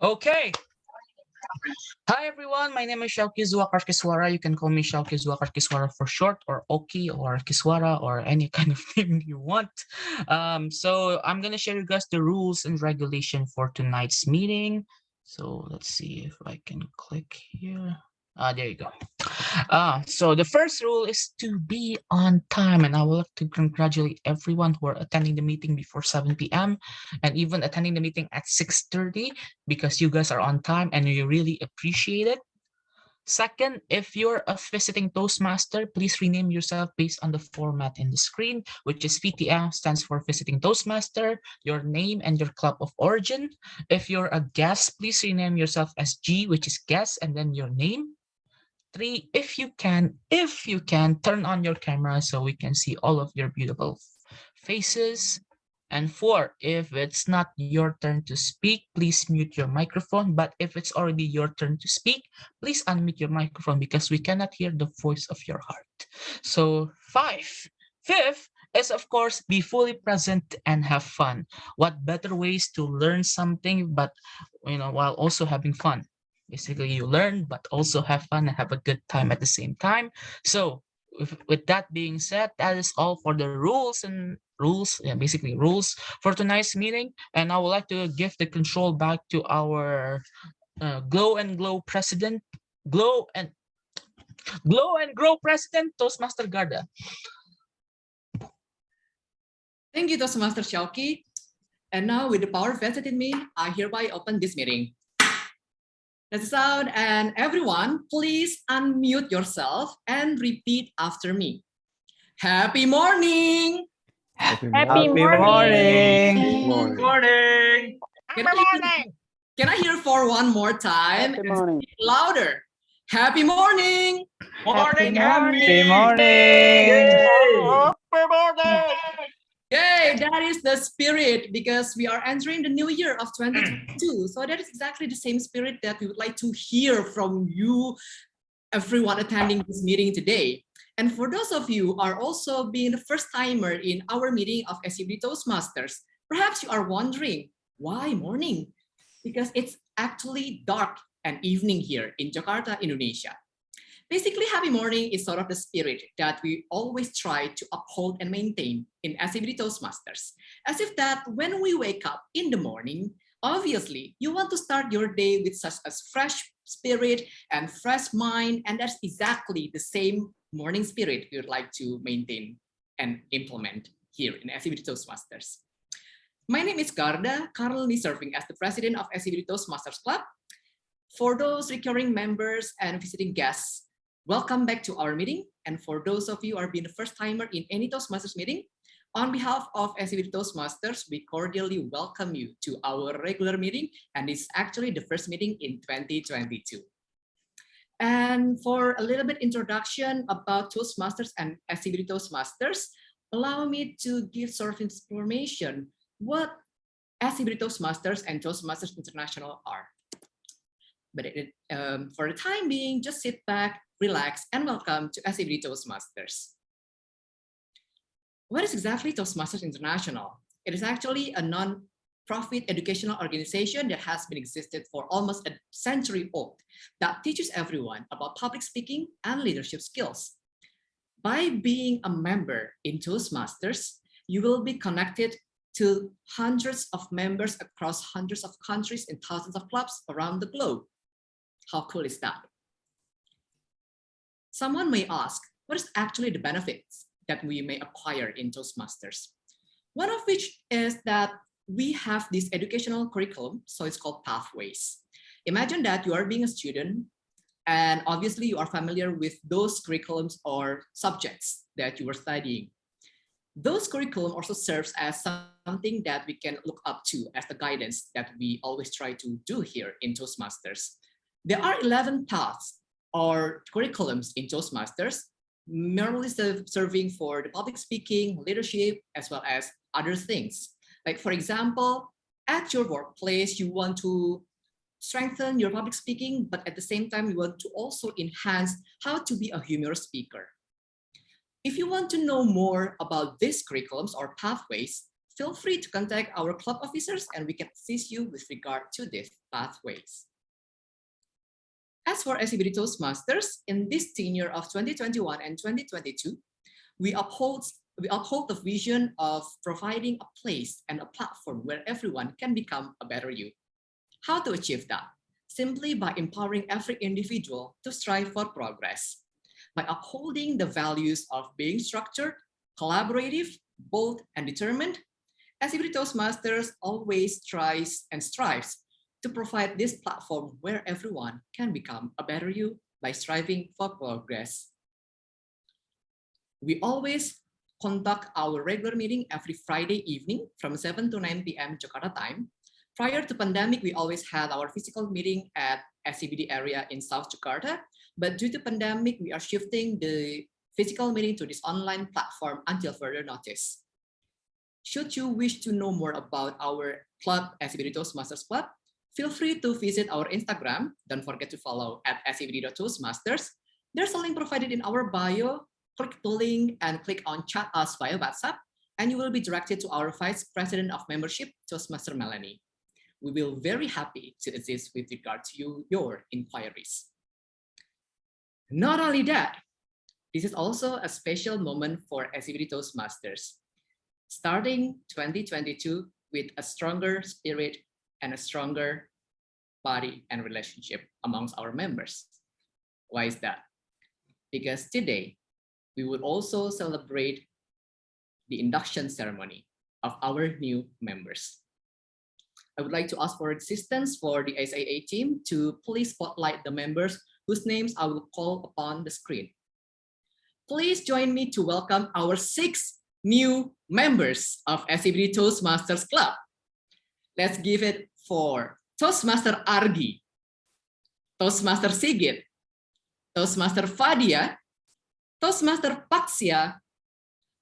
Okay. Hi everyone, my name is Shaukizua Karkiswara. You can call me Shaukizua Karkiswara for short, or Oki, or Kiswara, or any kind of name you want. So I'm gonna share you guys the rules and regulation for tonight's meeting. So let's see if I can click here. There you go. So the first rule is to be on time, and I would like to congratulate everyone who are attending the meeting before 7 p.m. and even attending the meeting at 6:30, because you guys are on time and we really appreciate it. Second, if you're a visiting Toastmaster, please rename yourself based on the format in the screen, which is VTM, stands for Visiting Toastmaster, your name and your club of origin. If you're a guest, please rename yourself as G, which is guest, and then your name. Three, if you can, turn on your camera so we can see all of your beautiful faces. And four, if it's not your turn to speak, please mute your microphone. But if it's already your turn to speak, please unmute your microphone because we cannot hear the voice of your heart. So fifth is, of course, be fully present and have fun. What better ways to learn something but while also having fun? Basically, you learn, but also have fun and have a good time at the same time. So, with that being said, that is all for the rules for tonight's meeting. And I would like to give the control back to our glow and grow president, Toastmaster Garda. Thank you, Toastmaster Shauki. And now, with the power vested in me, I hereby open this meeting. That's the sound, and everyone, please unmute yourself and repeat after me. Happy morning! Happy morning. Morning. Can I hear for one more time? Happy And morning. speak louder. Happy morning! Morning. Happy Yay, that is the spirit, because we are entering the new year of 2022. So that is exactly the same spirit that we would like to hear from you, everyone attending this meeting today. And for those of you who are also being the first timer in our meeting of SCBD Toastmasters, perhaps you are wondering, why morning? Because it's actually dark and evening here in Jakarta, Indonesia. Basically, happy morning is sort of the spirit that we always try to uphold and maintain in SCBD Toastmasters. As if that when we wake up in the morning, obviously you want to start your day with such a fresh spirit and fresh mind, and that's exactly the same morning spirit we would like to maintain and implement here in SCBD Toastmasters. My name is Garda, currently serving as the president of SCBD Toastmasters Club. For those recurring members and visiting guests, welcome back to our meeting. And for those of you who are being the first timer in any Toastmasters meeting, on behalf of SCBD Toastmasters, we cordially welcome you to our regular meeting. And it's actually the first meeting in 2022. And for a little bit introduction about Toastmasters and SCBD Toastmasters, allow me to give sort of information what SCBD Toastmasters and Toastmasters International are. But for the time being, just sit back, relax, and welcome to SCBD Toastmasters. What is exactly Toastmasters International? It is actually a non-profit educational organization that has been existed for almost a century old, that teaches everyone about public speaking and leadership skills. By being a member in Toastmasters, you will be connected to hundreds of members across hundreds of countries and thousands of clubs around the globe. How cool is that? Someone may ask, what is actually the benefits that we may acquire in Toastmasters? One of which is that we have this educational curriculum, so it's called Pathways. Imagine that you are being a student, and obviously you are familiar with those curriculums or subjects that you were studying. Those curriculum also serves as something that we can look up to as the guidance that we always try to do here in Toastmasters. There are 11 paths or curriculums in Toastmasters, merely serving for the public speaking, leadership, as well as other things. Like, for example, at your workplace, you want to strengthen your public speaking, but at the same time, you want to also enhance how to be a humorous speaker. If you want to know more about these curriculums or pathways, feel free to contact our club officers and we can assist you with regard to these pathways. As for SCBD Toastmasters, in this tenure of 2021 and 2022, we uphold the vision of providing a place and a platform where everyone can become a better you. How to achieve that? Simply by empowering every individual to strive for progress. By upholding the values of being structured, collaborative, bold, and determined, SCBD Toastmasters always tries and strives to provide this platform where everyone can become a better you by striving for progress. We always conduct our regular meeting every Friday evening from 7 to 9 p.m. Jakarta time. Prior to pandemic, we always had our physical meeting at SCBD area in South Jakarta, but due to pandemic, we are shifting the physical meeting to this online platform until further notice. Should you wish to know more about our club, SCBD Toastmasters Club, feel free to visit our Instagram. Don't forget to follow at scbd.toastmasters. There's a link provided in our bio. Click the link and click on chat us via WhatsApp, and you will be directed to our Vice President of Membership, Toastmaster Melanie. We will be very happy to assist with regard to your inquiries. Not only that, this is also a special moment for SCBD Toastmasters. Starting 2022 with a stronger spirit and a stronger body and relationship amongst our members. Why is that? Because today, we would also celebrate the induction ceremony of our new members. I would like to ask for assistance for the SAA team to please spotlight the members whose names I will call upon the screen. Please join me to welcome our 6 new members of SCBD Toastmasters Club. Let's give it for Toastmaster Argi, Toastmaster Sigit, Toastmaster Fadia, Toastmaster Paxia,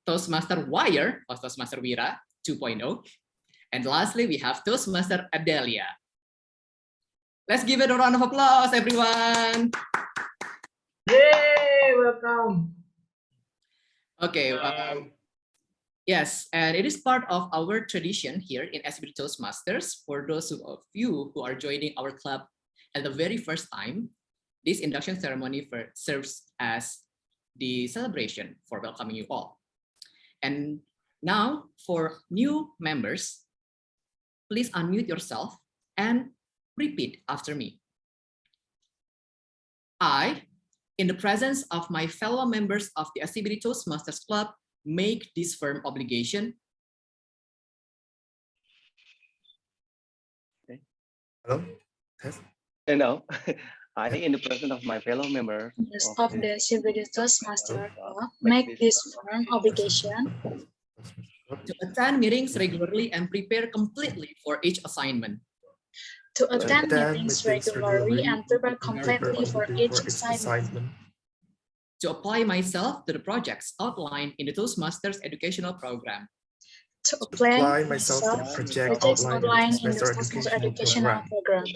Toastmaster Wire, or Toastmaster Wira 2.0, and lastly, we have Toastmaster Adelia. Let's give it a round of applause, everyone. Yay! Welcome. Okay. Yes, and it is part of our tradition here in SCBD Toastmasters. For those of you who are joining our club at the very first time, this induction ceremony serves as the celebration for welcoming you all. And now for new members, please unmute yourself and repeat after me. I, in the presence of my fellow members of the SCBD Toastmasters Club, make this firm obligation. Hello? Yes. No, I, in the presence of my fellow members of the SCBD Toastmasters Club, make this firm obligation to attend meetings regularly and prepare completely for each assignment. to attend meetings regularly and prepare completely for each assignment. To apply myself to the projects outlined in the Toastmasters educational program. To apply myself to the projects project outlined in the Toastmasters Toastmasters educational program.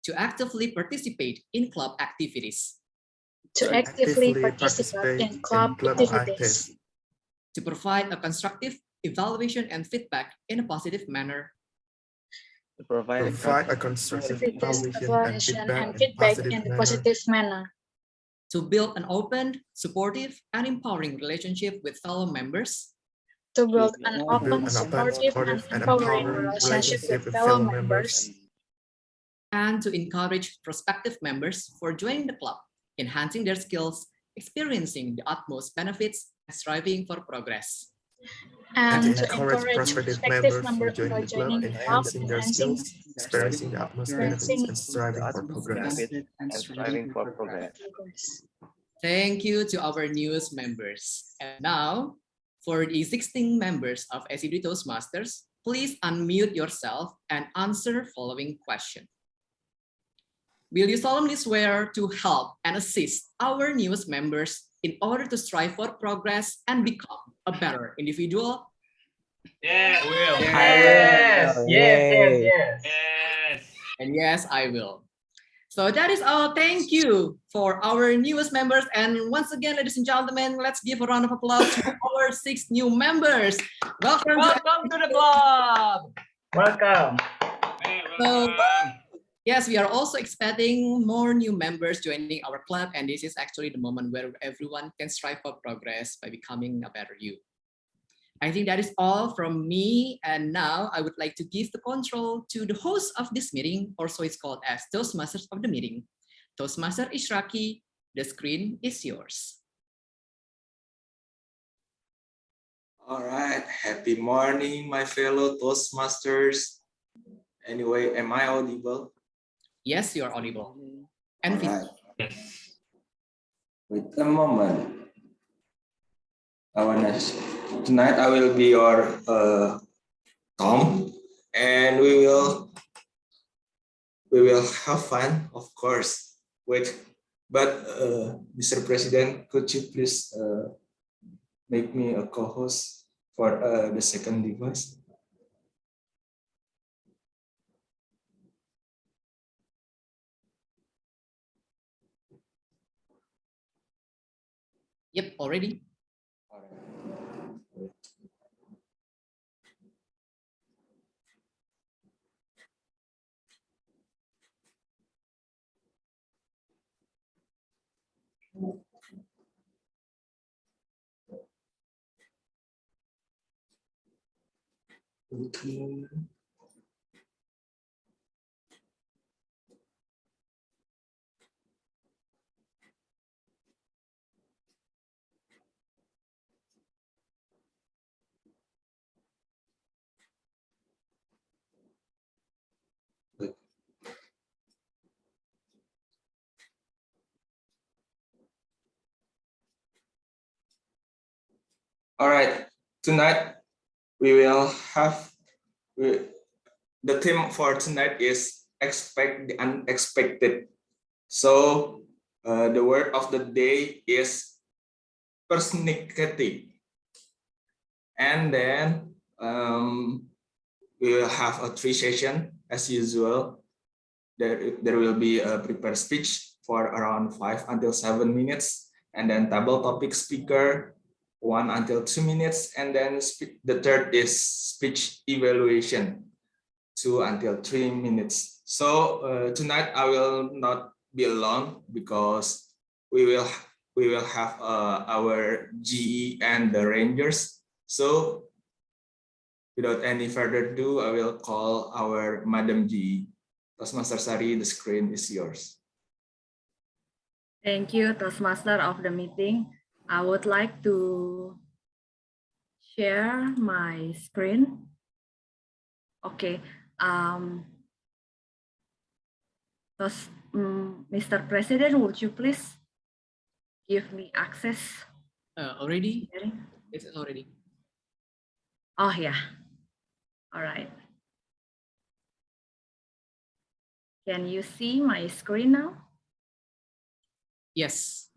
To actively participate in club activities. To actively participate in club activities. To provide a constructive evaluation and feedback in a positive manner. to provide a constructive Evaluation and feedback in a positive manner. To build an open, supportive, and empowering relationship with fellow members. To build an open, supportive, and empowering relationship with fellow members. And to encourage prospective members for joining the club, enhancing their skills, experiencing the utmost benefits, and striving for progress. And to encourage prospective members for joining the club, enhancing their skills, experiencing the utmost benefits, and striving for progress. Thank you to our newest members. And now, for the existing members of SCBD Toastmasters, please unmute yourself and answer following question. Will you solemnly swear to help and assist our newest members in order to strive for progress and become a better individual? Yeah, I will. Yes. Yes. And yes, I will. So that is all. Thank you for our newest members. And once again, ladies and gentlemen, let's give a round of applause to our 6 new members. Welcome Welcome to the club. Welcome. So, yes, we are also expecting more new members joining our club, and this is actually the moment where everyone can strive for progress by becoming a better you. I think that is all from me, and now I would like to give the control to the host of this meeting, also it's called as Toastmasters of the meeting. Toastmaster Ishraki, the screen is yours. All right. Happy morning, my fellow Toastmasters. Anyway, am I audible? Yes, you are audible. All And right. Wait a moment. Tonight I will be your Tom, and we will have fun, of course. Wait, but Mr. President, could you please make me a co-host for the second device? Yep, already. Okay. All right, tonight we will have the theme for tonight is expect the unexpected. So the word of the day is persnickety. And then we will have a 3 session as usual. There will be a prepared speech for around 5 until 7 minutes, and then table topic speaker 1 until 2 minutes, and then the third is speech evaluation 2 until 3 minutes. So tonight I will not be alone because we will have our GE and the Rangers. So without any further ado, I will call our Madam GE. Toastmaster Sari, the screen is yours. Thank you, Toastmaster of the meeting. I would like to share my screen. Okay. Mr. President, would you please give me access? Already? It's already. Oh, yeah. All right. Can you see my screen now? Yes.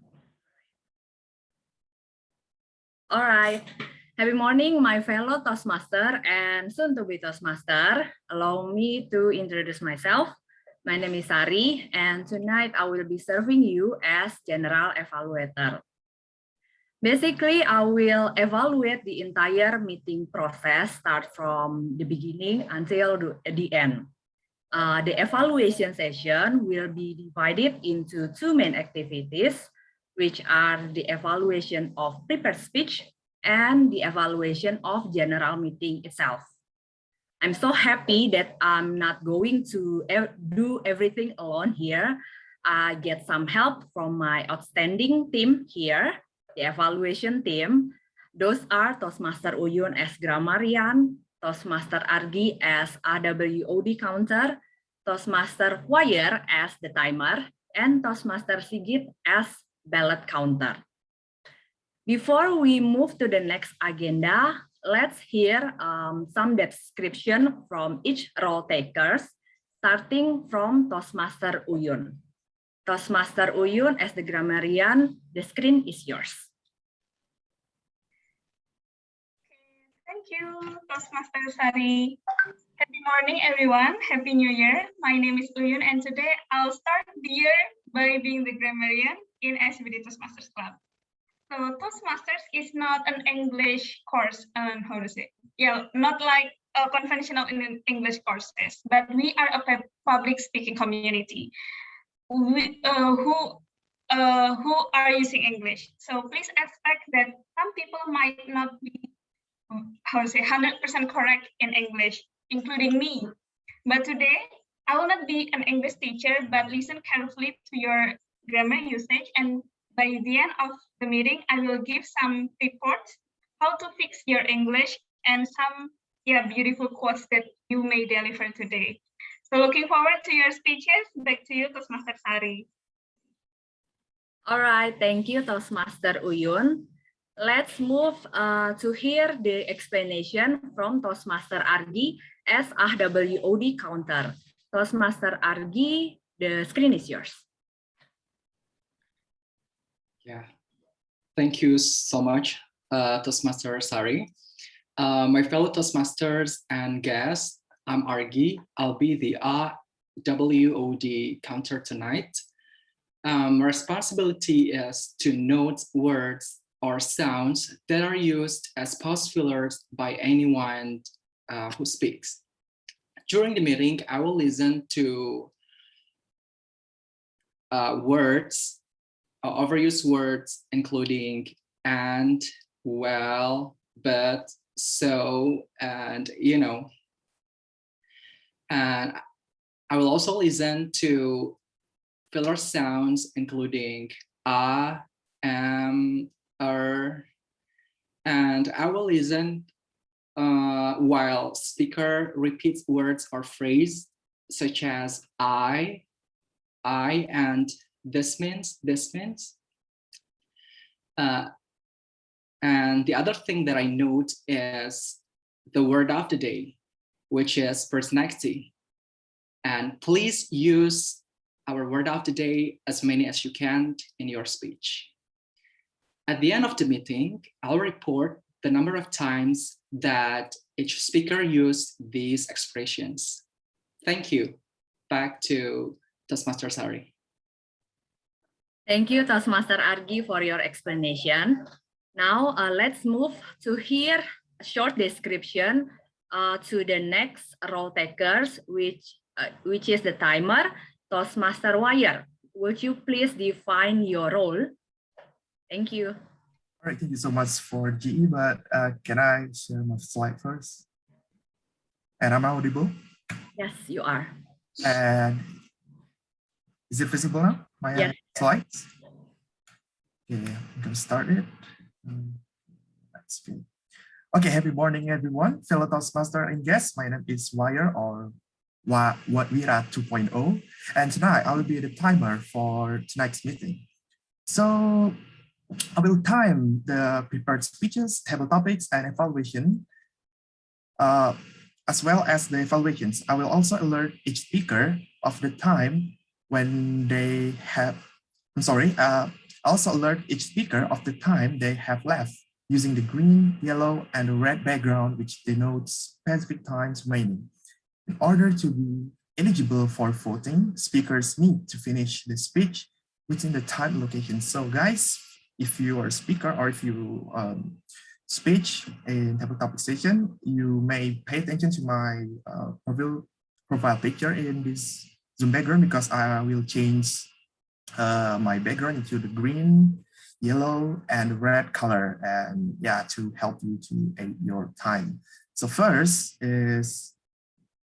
All right. Happy morning, my fellow Toastmaster and soon-to-be Toastmaster. Allow me to introduce myself. My name is Sari, and tonight I will be serving you as General Evaluator. Basically, I will evaluate the entire meeting process, start from the beginning until the end. The evaluation session will be divided into 2 main activities, which are the evaluation of prepared speech and the evaluation of general meeting itself. I'm so happy that I'm not going to do everything alone here. I get some help from my outstanding team here, the evaluation team. Those are Toastmaster Uyun as grammarian, Toastmaster Argi as AWOD counter, Toastmaster Choir as the timer, and Toastmaster Sigit as ballot counter. Before we move to the next agenda, let's hear some description from each role takers, starting from Toastmaster Uyun. Toastmaster Uyun as the grammarian, the screen is yours. Thank you, Toastmaster Sari. Happy morning, everyone. Happy New Year. My name is Uyun, and today I'll start the year by being the grammarian in SCBD Toastmasters Club. So Toastmasters is not an English course, how to say? Yeah, not like conventional in English courses, but we are a public speaking community who are using English. So please expect that some people might not be, how to say, 100% correct in English, including me. But today, I will not be an English teacher, but listen carefully to your grammar usage. And by the end of the meeting, I will give some reports how to fix your English and some beautiful quotes that you may deliver today. So looking forward to your speeches. Back to you, Toastmaster Sari. All right, thank you, Toastmaster Uyun. Let's move to hear the explanation from Toastmaster Argi as AWOD counter. Toastmaster Argi, the screen is yours. Yeah, thank you so much, Toastmaster Sari. My fellow Toastmasters and guests, I'm Argi. I'll be the AWOD counter tonight. Responsibility is to note words or sounds that are used as pause fillers by anyone who speaks. During the meeting, I will listen to words, overused words, including and, well, but, so, and, you know. And I will also listen to filler sounds, including and I will listen while speaker repeats words or phrase such as I, and this means. And the other thing that I note is the word of the day, which is personality. And please use our word of the day as many as you can in your speech. At the end of the meeting, I'll report the number of times that each speaker used these expressions. Thank you. Back to Toastmaster Sari. Thank you, Toastmaster Argi, for your explanation. Now, let's move to hear a short description to the next role takers, which is the timer, Toastmaster Wire. Would you please define your role? Thank you. All right, thank you so much for GE, but can I share my slide first? And am I audible? Yes, you are. And is it visible now, my slides? Okay, I'm gonna start it. Let's see. Okay, happy morning, everyone. Fellow Toastmaster and guests, my name is Wire, or Wira 2.0, and tonight I will be the timer for tonight's meeting. So I will time the prepared speeches, table topics, and evaluation, as well as the evaluations. I will also alert each speaker of the time when they have, also alert each speaker of the time they have left using the green, yellow, and red background, which denotes specific times remaining. In order to be eligible for voting, speakers need to finish the speech within the time location. So guys, if you are a speaker or if you speech in table topic session, you may pay attention to my profile picture in this Zoom background, because I will change my background into the green, yellow, and red color, and to help you to aid your time. So first is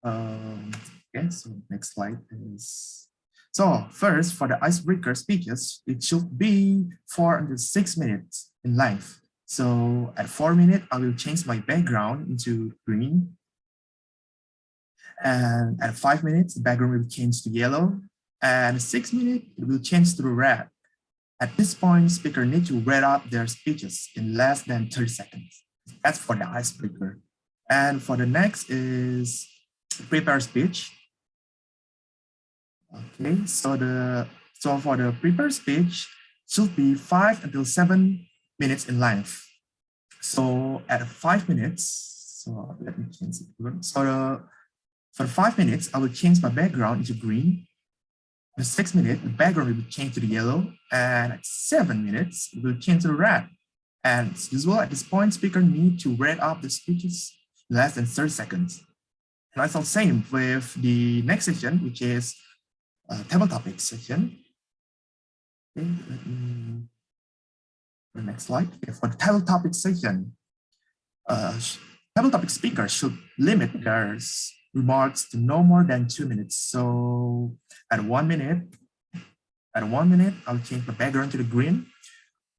so next slide is, so first for the icebreaker speeches, it should be 4 until 6 minutes in length. So at 4 minutes, I will change my background into green. And at 5 minutes, the background will change to yellow. And 6 minutes, it will change to red. At this point, speaker need to wrap up their speeches in less than 30 seconds. That's for the icebreaker. And for the next is prepare speech. Okay, so for the prepare speech should be 5 until 7 minutes in length. So at 5 minutes, so let me change it. So for 5 minutes, I will change my background into green. At 6 minutes, the background will change to the yellow, and at 7 minutes, it will change to the red. And as usual, at this point, speaker need to read up the speeches in less than 30 seconds. And that's the same with the next section, which is table topic section. Okay, the next slide. Okay, for the table topic section, table topic speakers should limit their remarks to no more than 2 minutes. So at 1 minute, I'll change the background to the green.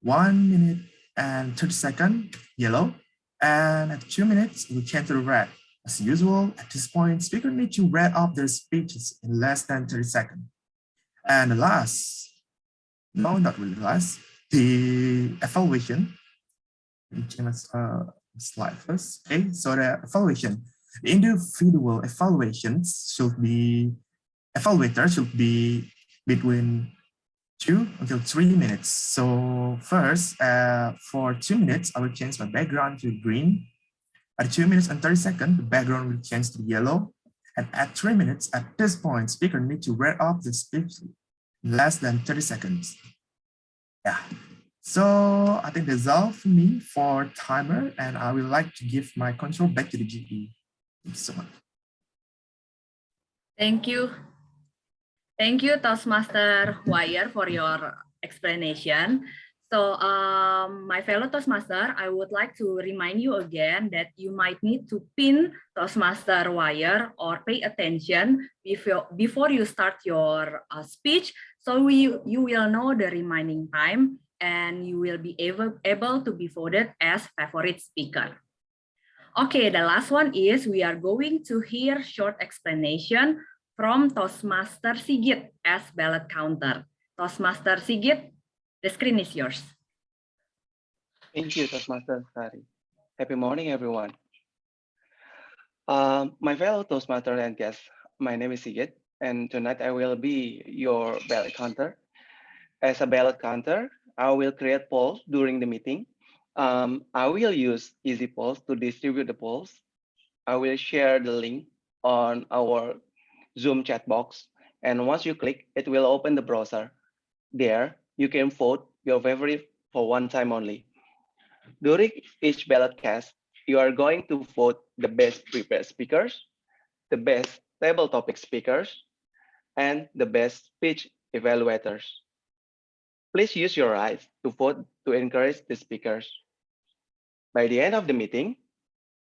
1 minute and 30 seconds, yellow. And at 2 minutes, it will change to the red. As usual, at this point, speakers need to read up their speeches in less than 30 seconds. And the last, no, not really last, the evaluation. Let me change slide first. Okay, so the evaluation, the individual evaluations should be, evaluator should be between 2 until 3 minutes. So first, for 2 minutes, I will change my background to green. At 2 minutes and 30 seconds, the background will change to yellow. And at 3 minutes, at this point, speaker need to read up the speech in less than 30 seconds. Yeah. So I think that's all for me for timer, and I would like to give my control back to the GE. Thank you so much. Thank you. Thank you, Toastmaster Wire, for your explanation. So my fellow Toastmaster, I would like to remind you again that you might need to pin Toastmaster Wire or pay attention before you start your speech, so you will know the remaining time and you will be able to be voted as favorite speaker. Okay, the last one is we are going to hear short explanation from Toastmaster Sigit as ballot counter. Toastmaster Sigit, the screen is yours. Thank you, Toastmaster Sari. Happy morning, everyone. My fellow Toastmaster and guests, my name is Sigit, and tonight I will be your ballot counter. As a ballot counter, I will create polls during the meeting. I will use easy polls to distribute the polls. I will share the link on our Zoom chat box, and once you click, it will open the browser. There, you can vote your favorite for one time only. During each ballot cast, you are going to vote the best prepared speakers, the best table topic speakers, and the best speech evaluators. Please use your rights to vote to encourage the speakers. By the end of the meeting,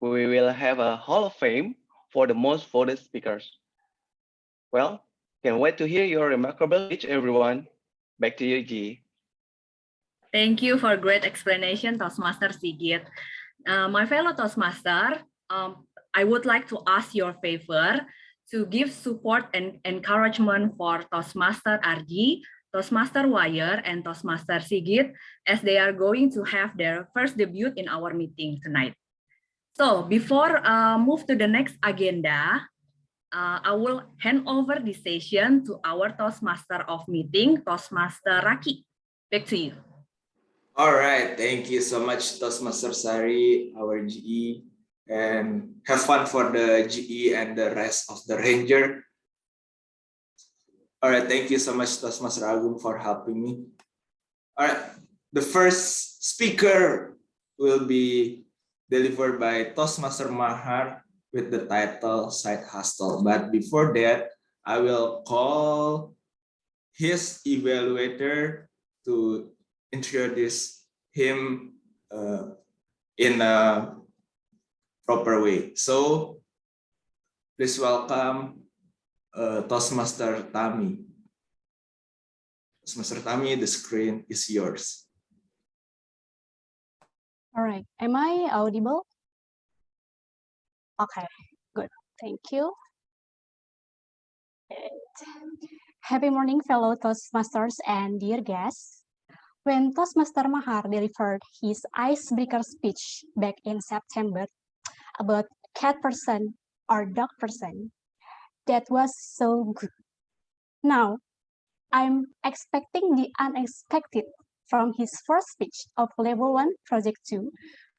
we will have a Hall of Fame for the most voted speakers. Well, can't wait to hear your remarkable speech, everyone. Back to you, G. Thank you for great explanation, Toastmaster Sigit. My fellow Toastmaster, I would like to ask your favor to give support and encouragement for Toastmaster RG, Toastmaster Wire, and Toastmaster Sigit as they are going to have their first debut in our meeting tonight. So before move to the next agenda, I will hand over the session to our Toastmaster of meeting, Toastmaster Raki. Back to you. All right, thank you so much, Toastmaster Sari, our GE, and have fun for the GE and the rest of the Ranger. All right, thank you so much, Toastmaster Agung, for helping me. All right, the first speaker will be delivered by Toastmaster Mahar with the title Side Hustle. But before that, I will call his evaluator to introduce him in a proper way. So please welcome Toastmaster Tami. Toastmaster Tami, the screen is yours. All right, am I audible? Okay, good, thank you. Happy morning, fellow Toastmasters and dear guests. When Toastmaster Mahar delivered his icebreaker speech back in September about cat person or dog person, that was so good. Now, I'm expecting the unexpected from his first speech of Level 1 Project 2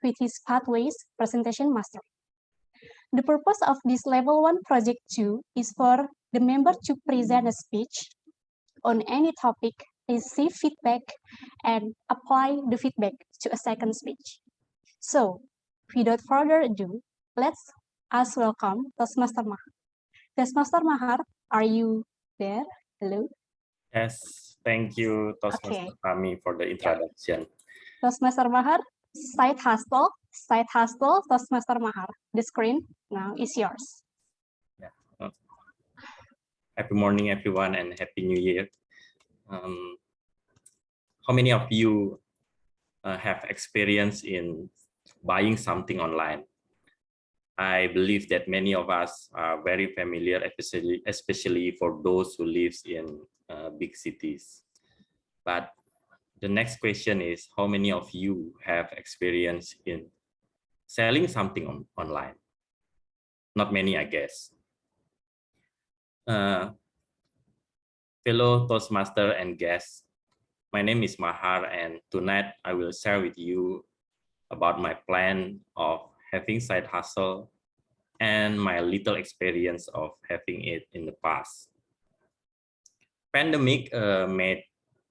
with his Pathways Presentation Master. The purpose of this Level 1 Project 2 is for the member to present a speech on any topic, receive feedback, and apply the feedback to a second speech. So, without further ado, let's us welcome Toastmaster Mahar. Toastmaster Mahar, are you there? Hello? Yes, thank you, Toastmaster Kami, for the introduction. Toastmaster Mahar, side hustle, Toastmaster Mahar. The screen now is yours. Yeah. Happy morning, everyone, and Happy New Year. How many of you have experience in buying something online? I believe that many of us are very familiar, especially for those who live in big cities. But the next question is, how many of you have experience in selling something online? Not many, I guess. Fellow Toastmaster and guests, my name is Mahar, and tonight I will share with you about my plan of having side hustle and my little experience of having it in the past. Pandemic made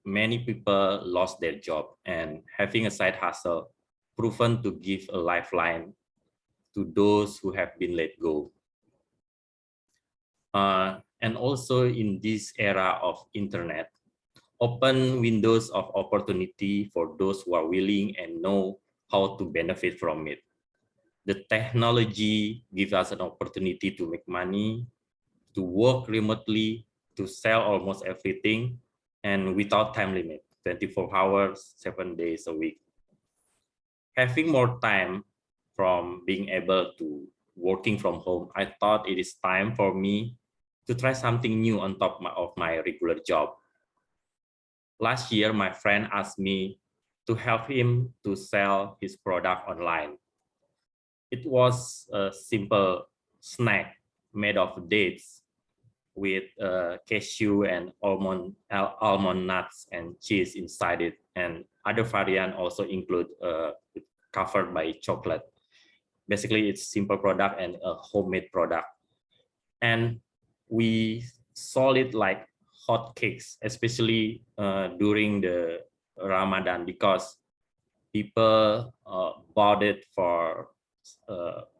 many people lost their job, and having a side hustle proven to give a lifeline to those who have been let go. And also in this era of internet, open windows of opportunity for those who are willing and know how to benefit from it. The technology gives us an opportunity to make money, to work remotely, to sell almost everything, and without time limit, 24 hours, 7 days a week. Having more time from being able to working from home, I thought it is time for me to try something new on top of my regular job. Last year, my friend asked me to help him to sell his product online. It was a simple snack made of dates with cashew and almond nuts and cheese inside it, and other variant also include covered by chocolate. Basically, it's simple product and a homemade product, and we sold it like hotcakes, especially during the Ramadan, because people bought it for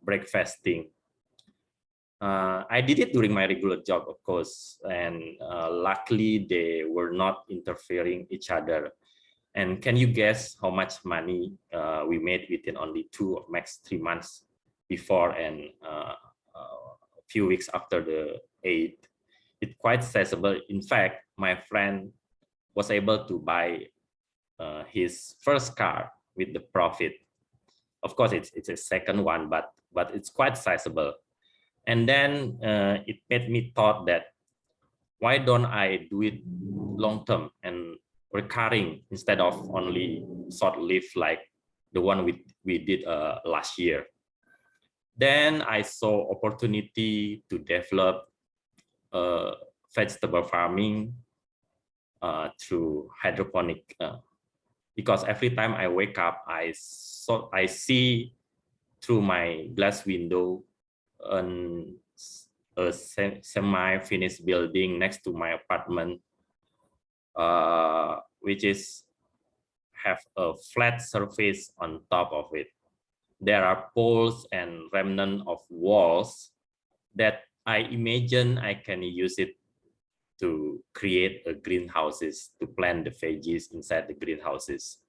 breakfasting. I did it during my regular job, of course, and luckily they were not interfering each other. And can you guess how much money we made within only 2 or max 3 months before and a few weeks after the Eid? It's quite sizable. In fact, my friend was able to buy his first car with the profit. Of course, it's a second one, but it's quite sizable. And then it made me thought that why don't I do it long term and recurring instead of only short lived like the one we did last year. Then I saw opportunity to develop vegetable farming through hydroponic, because every time I wake up, I see through my glass window a semi-finished building next to my apartment, which have a flat surface on top of it. There are poles and remnant of walls that I imagine I can use it to create a greenhouses, to plant the veggies inside the greenhouses.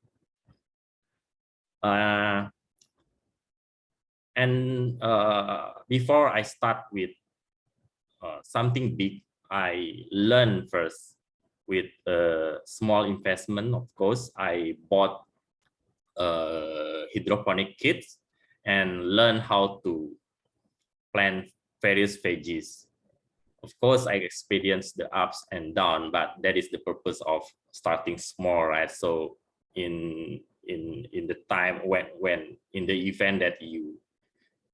Before I start with something big, I learned first with a small investment. Of course, I bought hydroponic kits and learn how to plant various veggies. Of course, I experienced the ups and downs, but that is the purpose of starting small, right? So in the time when in the event that you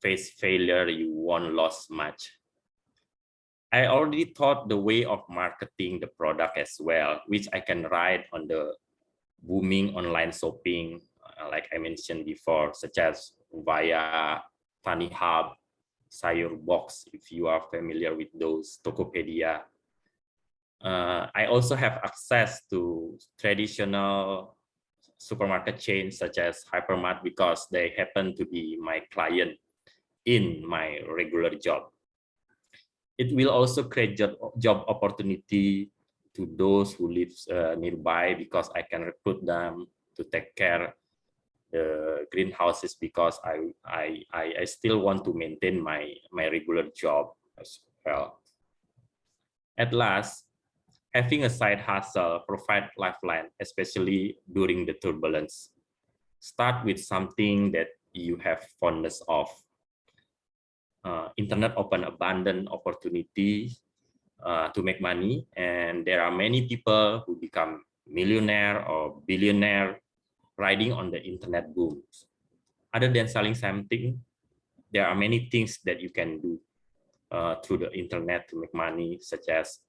face failure, you won't lose much. I already thought the way of marketing the product as well, which I can write on the booming online shopping, like I mentioned before, such as via Tani Hub, Sayur Box, if you are familiar with those, Tokopedia. I also have access to traditional supermarket chains such as Hypermart because they happen to be my client in my regular job. It will also create job opportunity to those who live nearby because I can recruit them to take care the greenhouses because I still want to maintain my regular job as well. At last, having a side hustle provide lifeline, especially during the turbulence. Start with something that you have fondness of. Internet open abundant opportunities to make money, and there are many people who become millionaire or billionaire riding on the internet boom. Other than selling something, there are many things that you can do through the internet to make money, such as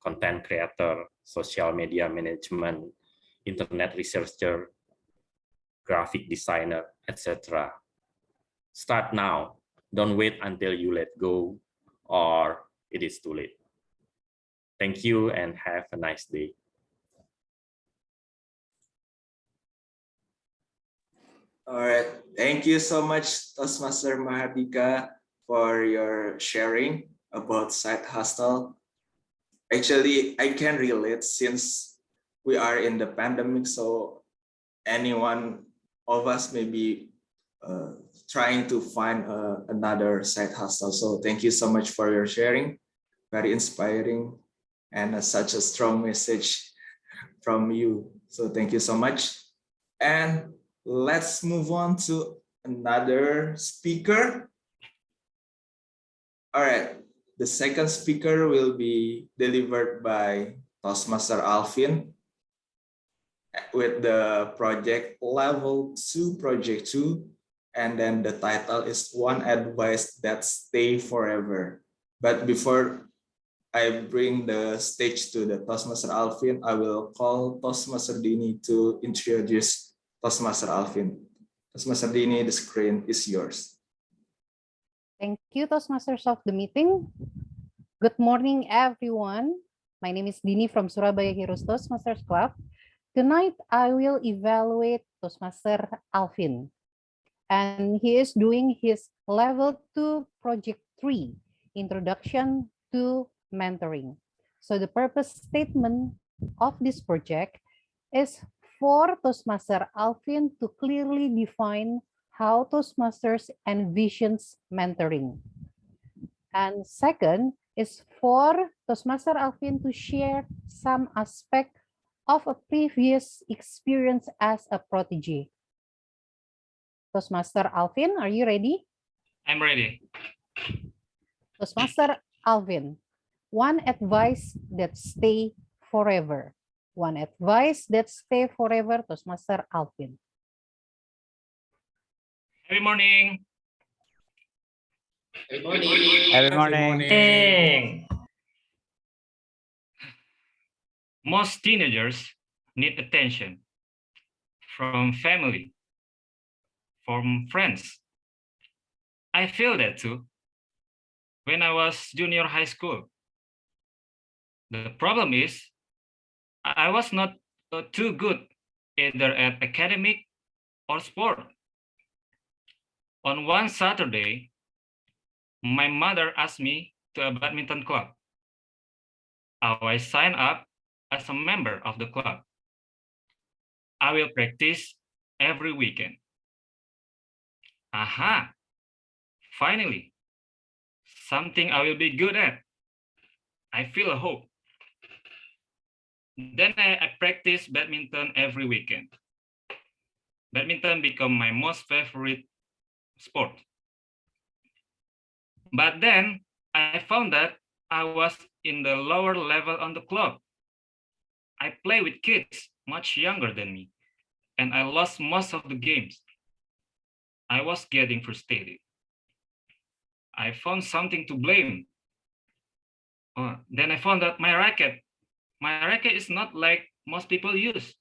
content creator, social media management, internet researcher, graphic designer, etc. Start now. Don't wait until you let go or it is too late. Thank you and have a nice day. All right, thank you so much, Toastmaster Mahardika, for your sharing about side hustle. Actually, I can relate since we are in the pandemic, so any one of us may be trying to find another side hustle. So thank you so much for your sharing, very inspiring, and such a strong message from you. So thank you so much. And let's move on to another speaker. All right, the second speaker will be delivered by Toastmaster Alfin with the project Level 2, Project 2. And then the title is One Advice That Stay Forever. But before I bring the stage to the Toastmaster Alfin, I will call Toastmaster Dini to introduce Toastmaster Alfin. Toastmaster Dini, the screen is yours. Thank you, Toastmasters of the meeting. Good morning, everyone. My name is Dini from Surabaya Heroes Toastmasters Club. Tonight, I will evaluate Toastmaster Alfin. And he is doing his Level 2 Project 3, Introduction to Mentoring. So the purpose statement of this project is for Toastmaster Alfin to clearly define how Toastmasters envisions mentoring. And second is for Toastmaster Alfin to share some aspect of a previous experience as a protege. Toastmaster Alfin, are you ready? I'm ready. Toastmaster Alfin, one advice that stay forever. One advice that stay forever, Toastmaster Alfin. Happy morning. Good morning. Happy morning. Most teenagers need attention from family, from friends. I feel that too when I was junior high school. The problem is I was not too good either at academic or sport. On one Saturday, my mother asked me to a badminton club. I signed up as a member of the club. I will practice every weekend. Aha! Finally, something I will be good at. I feel a hope. Then I practice badminton every weekend. Badminton became my most favorite sport. But then I found that I was in the lower level on the club. I play with kids much younger than me, and I lost most of the games. I was getting frustrated. I found something to blame. Then I found that my racket is not like most people use.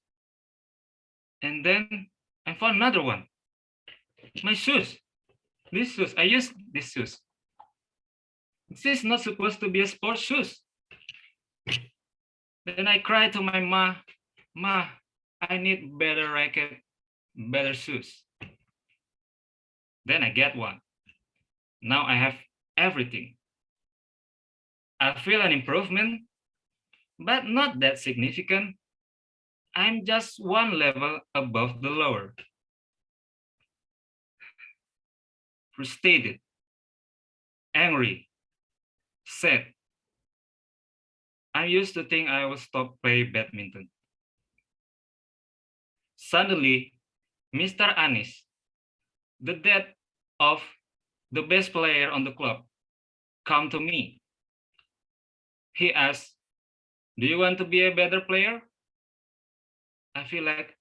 And then I found another one. My shoes. These shoes, I use these shoes. This is not supposed to be a sports shoes. Then I cry to my Ma, I need better racket, better shoes. Then I get one. Now I have everything. I feel an improvement, but not that significant. I'm just one level above the lower. Frustrated, angry, sad. I used to think I would stop playing badminton. Suddenly, Mr. Anis, the dad of the best player on the club, come to me. He asked, "Do you want to be a better player?" I feel like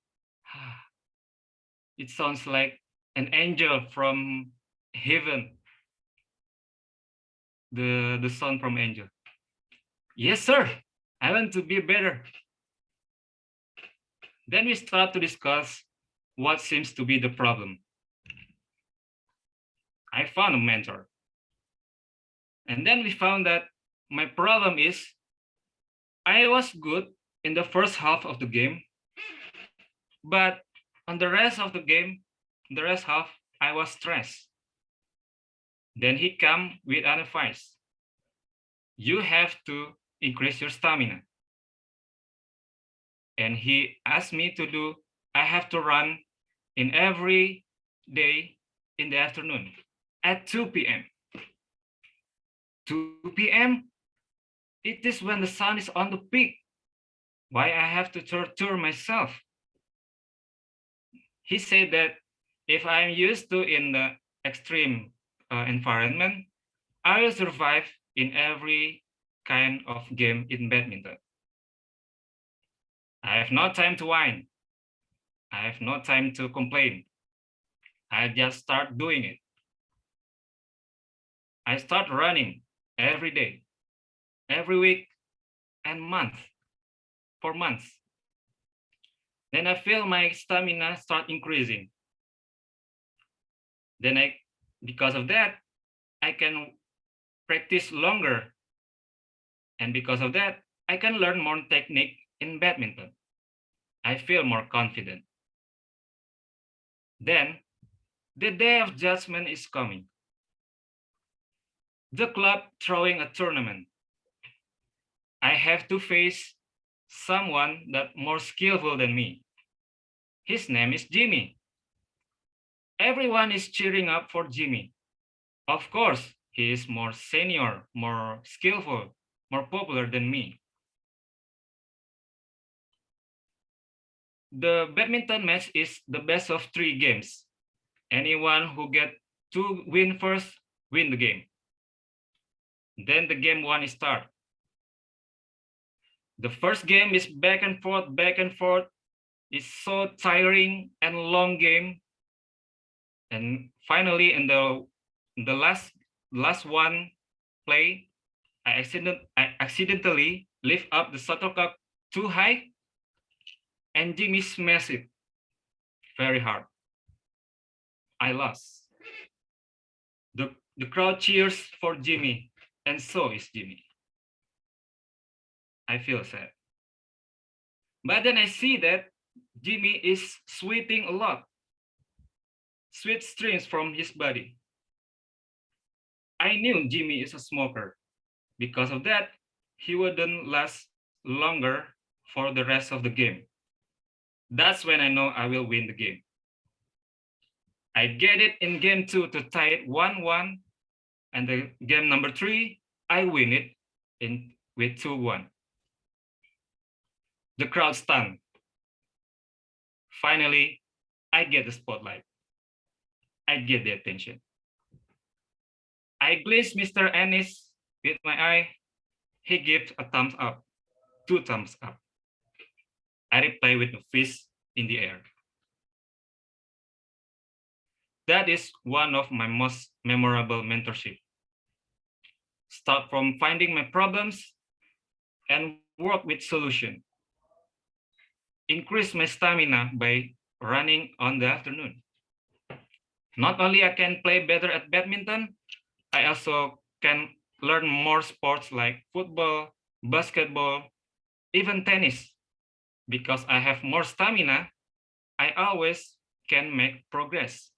it sounds like an angel from heaven, the son from angel. Yes, sir, I want to be better. Then we start to discuss what seems to be the problem. I found a mentor. And then we found that my problem is I was good in the first half of the game, but on the rest of the game, the rest half, I was stressed. Then he come with an advice. You have to increase your stamina. And he asked me to do, I have to run in every day in the afternoon at 2 p.m. 2 p.m. It is when the sun is on the peak. Why I have to torture myself? He said that if I'm used to in the extreme environment, I will survive in every kind of game in badminton. I have no time to whine. I have no time to complain. I just start doing it. I start running every day, every week, and for months. Then I feel my stamina start increasing. Then because of that, I can practice longer. And because of that, I can learn more technique in badminton. I feel more confident. Then the day of judgment is coming. The club throwing a tournament. I have to face someone that more skillful than me. His name is Jimmy. Everyone is cheering up for Jimmy. Of course, he is more senior, more skillful, more popular than me. The badminton match is the best of 3 games. Anyone who get 2 win first, win the game. Then the game 1 is start. The first game is back and forth, back and forth. It's so tiring and long game. And finally, in the last one play, I accidentally lift up the shuttlecock too high, and Jimmy smashed it very hard. I lost. The crowd cheers for Jimmy, and so is Jimmy. I feel sad. But then I see that Jimmy is sweating a lot. Sweat streams from his body. I knew Jimmy is a smoker. Because of that, he wouldn't last longer for the rest of the game. That's when I know I will win the game. I get it in game 2 to tie it 1-1, and the game number 3, I win it with 2-1. The crowd stunned. Finally, I get the spotlight. I get the attention. I glance Mr. Ennis with my eye. He gives a thumbs up, 2 thumbs up. I reply with a fist in the air. That is one of my most memorable mentorship. Start from finding my problems and work with solution. Increase my stamina by running on the afternoon. Not only I can play better at badminton, I also can learn more sports like football, basketball, even tennis, because I have more stamina, I always can make progress.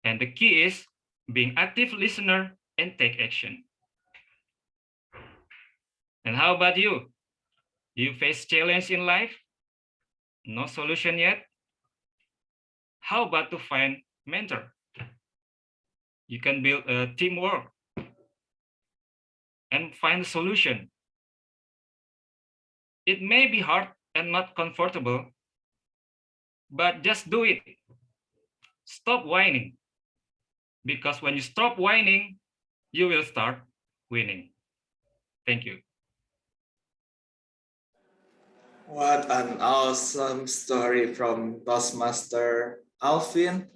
And the key is being active listener and take action. And how about you? Do you face challenge in life? No solution yet? How about to find mentor? You can build a teamwork and find a solution. It may be hard and not comfortable, but just do it. Stop whining. Because when you stop whining, you will start winning. Thank you. What an awesome story from Toastmaster Alfin.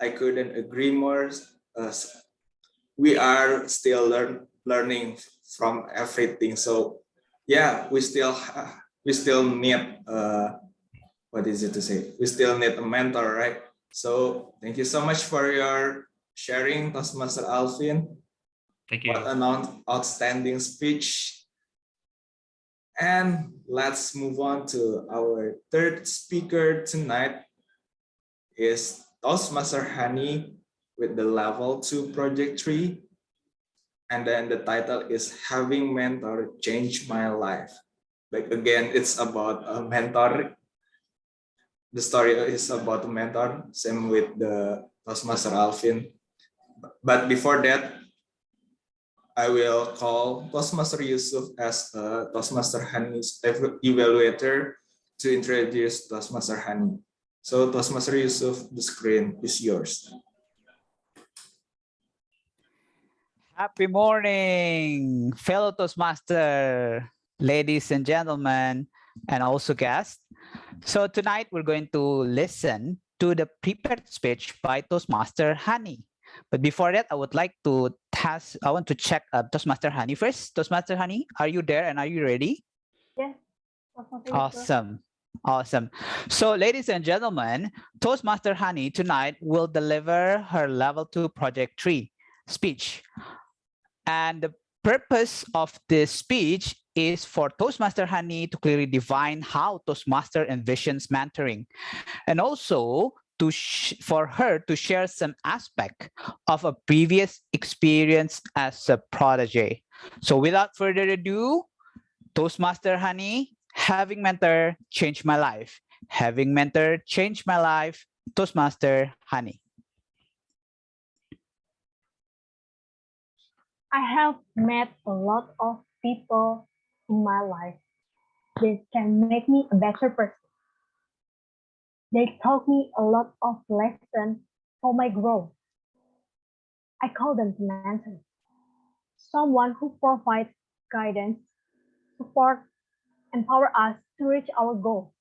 I couldn't agree more. We are still learning from everything. So yeah, we still need what is it to say? We still need a mentor, right? So thank you so much for your sharing, Toastmaster Alfin. Thank you. What an outstanding speech. And let's move on to our third speaker tonight is Toastmaster Hanny with the level 2 project 3. And then the title is Having Mentor Changed My Life. Like again, it's about a mentor. The story is about a mentor, same with the Toastmaster Alfin. But before that, I will call Toastmaster Yusuf as a Toastmaster Hanny's evaluator to introduce Toastmaster Hanny. So Toastmaster Yusuf, the screen is yours. Happy morning, fellow Toastmaster, ladies and gentlemen, and also guests. So tonight we're going to listen to the prepared speech by Toastmaster Hanny. But before that, I would like to I want to check Toastmaster Hanny first. Toastmaster Hanny, are you there and are you ready? Yes. Awesome. Awesome. So ladies and gentlemen, Toastmaster Hanny tonight will deliver her level 2 project 3 speech. And the purpose of this speech is for Toastmaster Hanny to clearly define how Toastmaster envisions mentoring, and also for her to share some aspect of a previous experience as a protege. So without further ado, Toastmaster Hanny, having mentor changed my life. Having mentor changed my life. Toastmaster Hanny. I have met a lot of people in my life that can make me a better person. They taught me a lot of lessons for my growth. I call them mentors. Someone who provides guidance, support, empower us to reach our goals.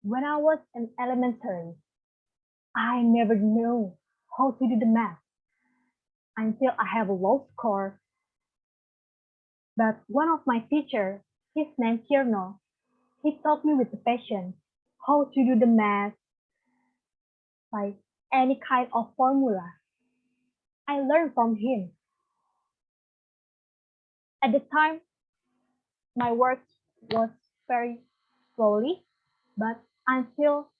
When I was in elementary, I never knew how to do the math until I have a low score. But one of my teachers, his name Kirno, he taught me with passion how to do the math by any kind of formula. I learned from him. At the time, my work was very slowly, but until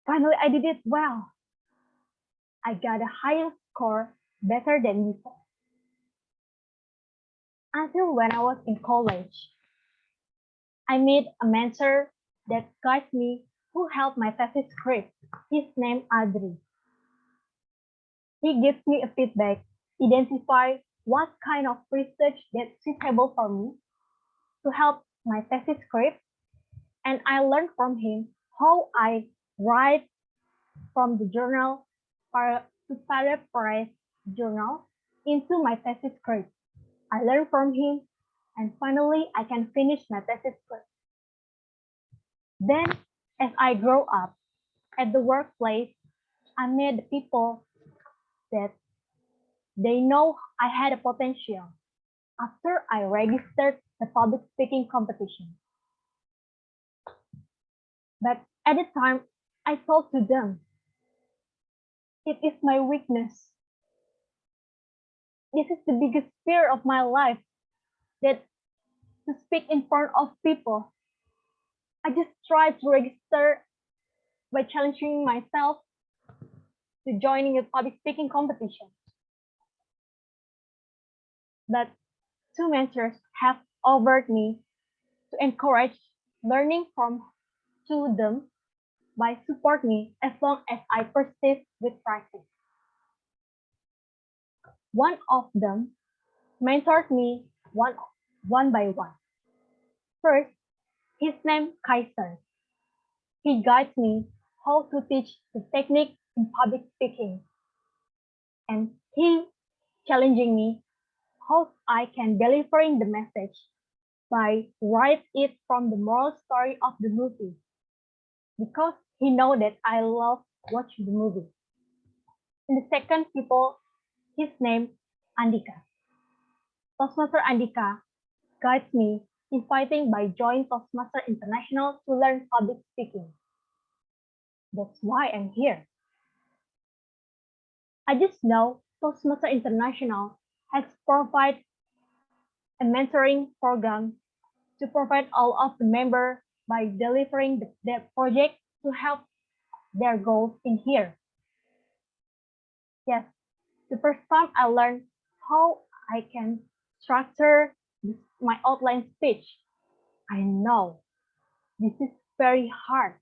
finally I did it well. I got a higher score, better than before. Until when I was in college, I met a mentor that guides me who helped my thesis script. His name Adri. He gives me a feedback, identify what kind of research that's suitable for me to help my thesis script, and I learned from him how I write from the journal to paraphrase journal into my thesis script. I learned from him, and finally I can finish my thesis script. Then, as I grow up at the workplace, I met people that they know I had a potential after I registered the public speaking competition. But at the time, I told to them, it is my weakness. This is the biggest fear of my life. that to speak in front of people. I just tried to register by challenging myself to joining a public speaking competition. But two mentors have offered me to encourage learning from to them by support me as long as I persist with practice. One of them mentored me one by one. First, his name Kaiser. He guides me how to teach the technique in public speaking. And he challenging me how I can delivering the message by write it from the moral story of the movie. Because he know that I love watching the movie. And the second people, his name Andika. Toastmaster Andika guides me in fighting by joining Toastmaster International to learn public speaking. That's why I'm here. I just know Toastmaster International has provided a mentoring program to provide all of the members by delivering their project to help their goals in here. Yes, the first time I learned how I can structure my outline speech. I know this is very hard,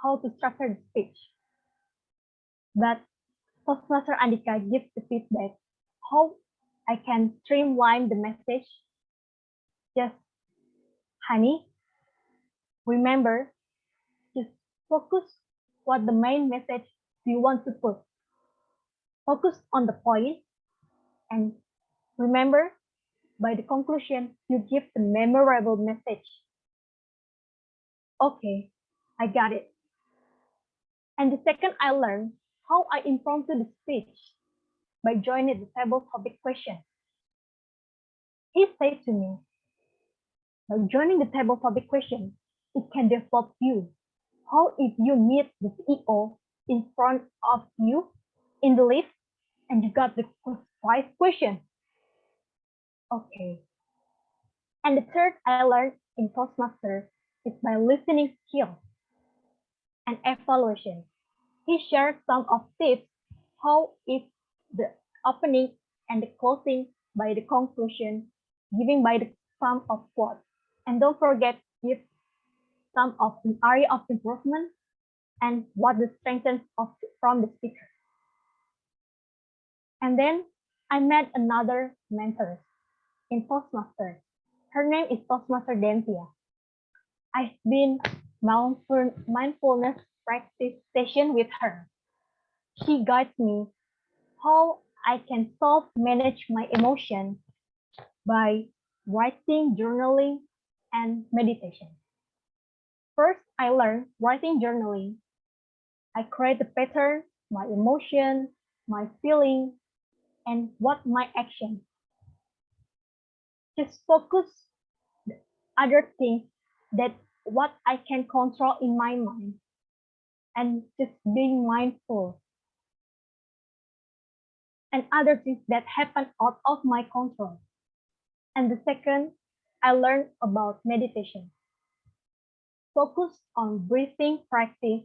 how to structure the speech. But Toastmaster Andika gives the feedback how I can streamline the message. Just, Hanny, remember, just focus what the main message you want to put. Focus on the point, and remember, by the conclusion, you give the memorable message. Okay, I got it. And the second, I learned how I impromptu the speech by joining the table topic question. He said to me, by joining the table topic question, it can develop you. How if you meet the CEO in front of you in the lift and you got the 5 questions? Okay. And the third I learned in Toastmasters is by listening skills and evaluation. He shared some of tips how if the opening and the closing by the conclusion, giving by the sum of quotes. And don't forget give some of an area of improvement and what the strengthens from the speaker. And then I met another mentor in Toastmasters. Her name is Toastmaster Dentia. I've been mindfulness practice session with her. She guides me how I can self-manage my emotions by writing, journaling, and meditation. First, I learned writing journaling. I create the pattern, my emotion, my feeling, and what my action. Just focus the other things that what I can control in my mind and just being mindful and other things that happen out of my control. And the second, I learned about meditation. Focus on breathing practice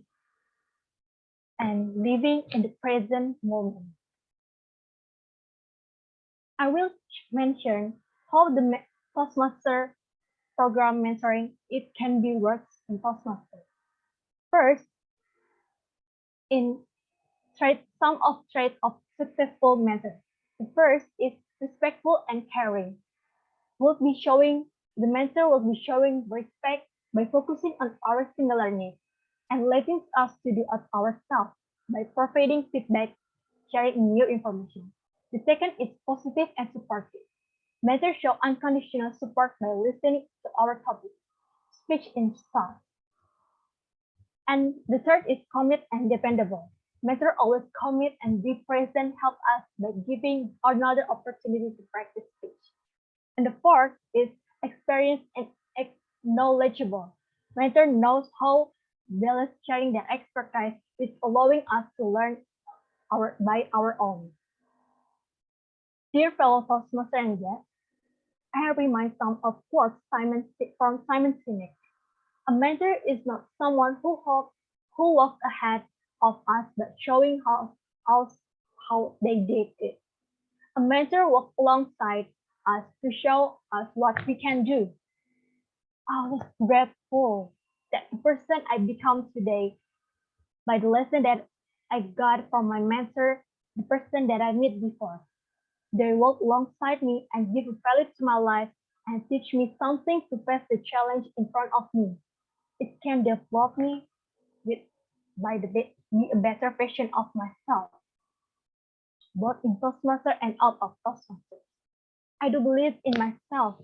and living in the present moment. I will mention how the Toastmaster program mentoring it can be works in Toastmasters. First, in some of traits of successful mentors. The first is respectful and caring. The mentor will be showing respect by focusing on our singular needs and letting us to do it ourselves by providing feedback, sharing new information. The second is positive and supportive. Mentors show unconditional support by listening to our topic, speech in style. And the third is commit and dependable. Mentor always commit and be present, help us by giving another opportunity to practice speech. And the fourth is experienced and knowledgeable. Mentor knows how balance sharing their expertise is allowing us to learn by our own. Dear fellow Toastmasters and guests, I remind some of quotes from Simon Sinek. A mentor is not someone who walks ahead of us but showing us how they did it. A mentor walks alongside us to show us what we can do. I was grateful that the person I become today by the lesson that I got from my mentor, the person that I met before. They walk alongside me and give value to my life and teach me something to face the challenge in front of me. It can develop me with be a better version of myself, both in Toastmaster and out of Toastmaster. I do believe in myself.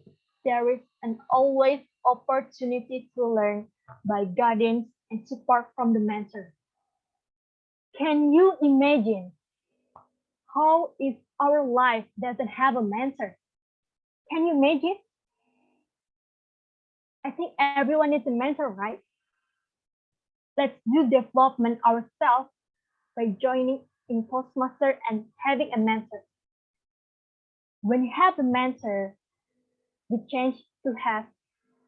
There is an always opportunity to learn by guidance and support from the mentor. Can you imagine how if our life doesn't have a mentor? Can you imagine? I think everyone needs a mentor, right? Let's do development ourselves by joining in Toastmaster and having a mentor. When you have a mentor, the chance to have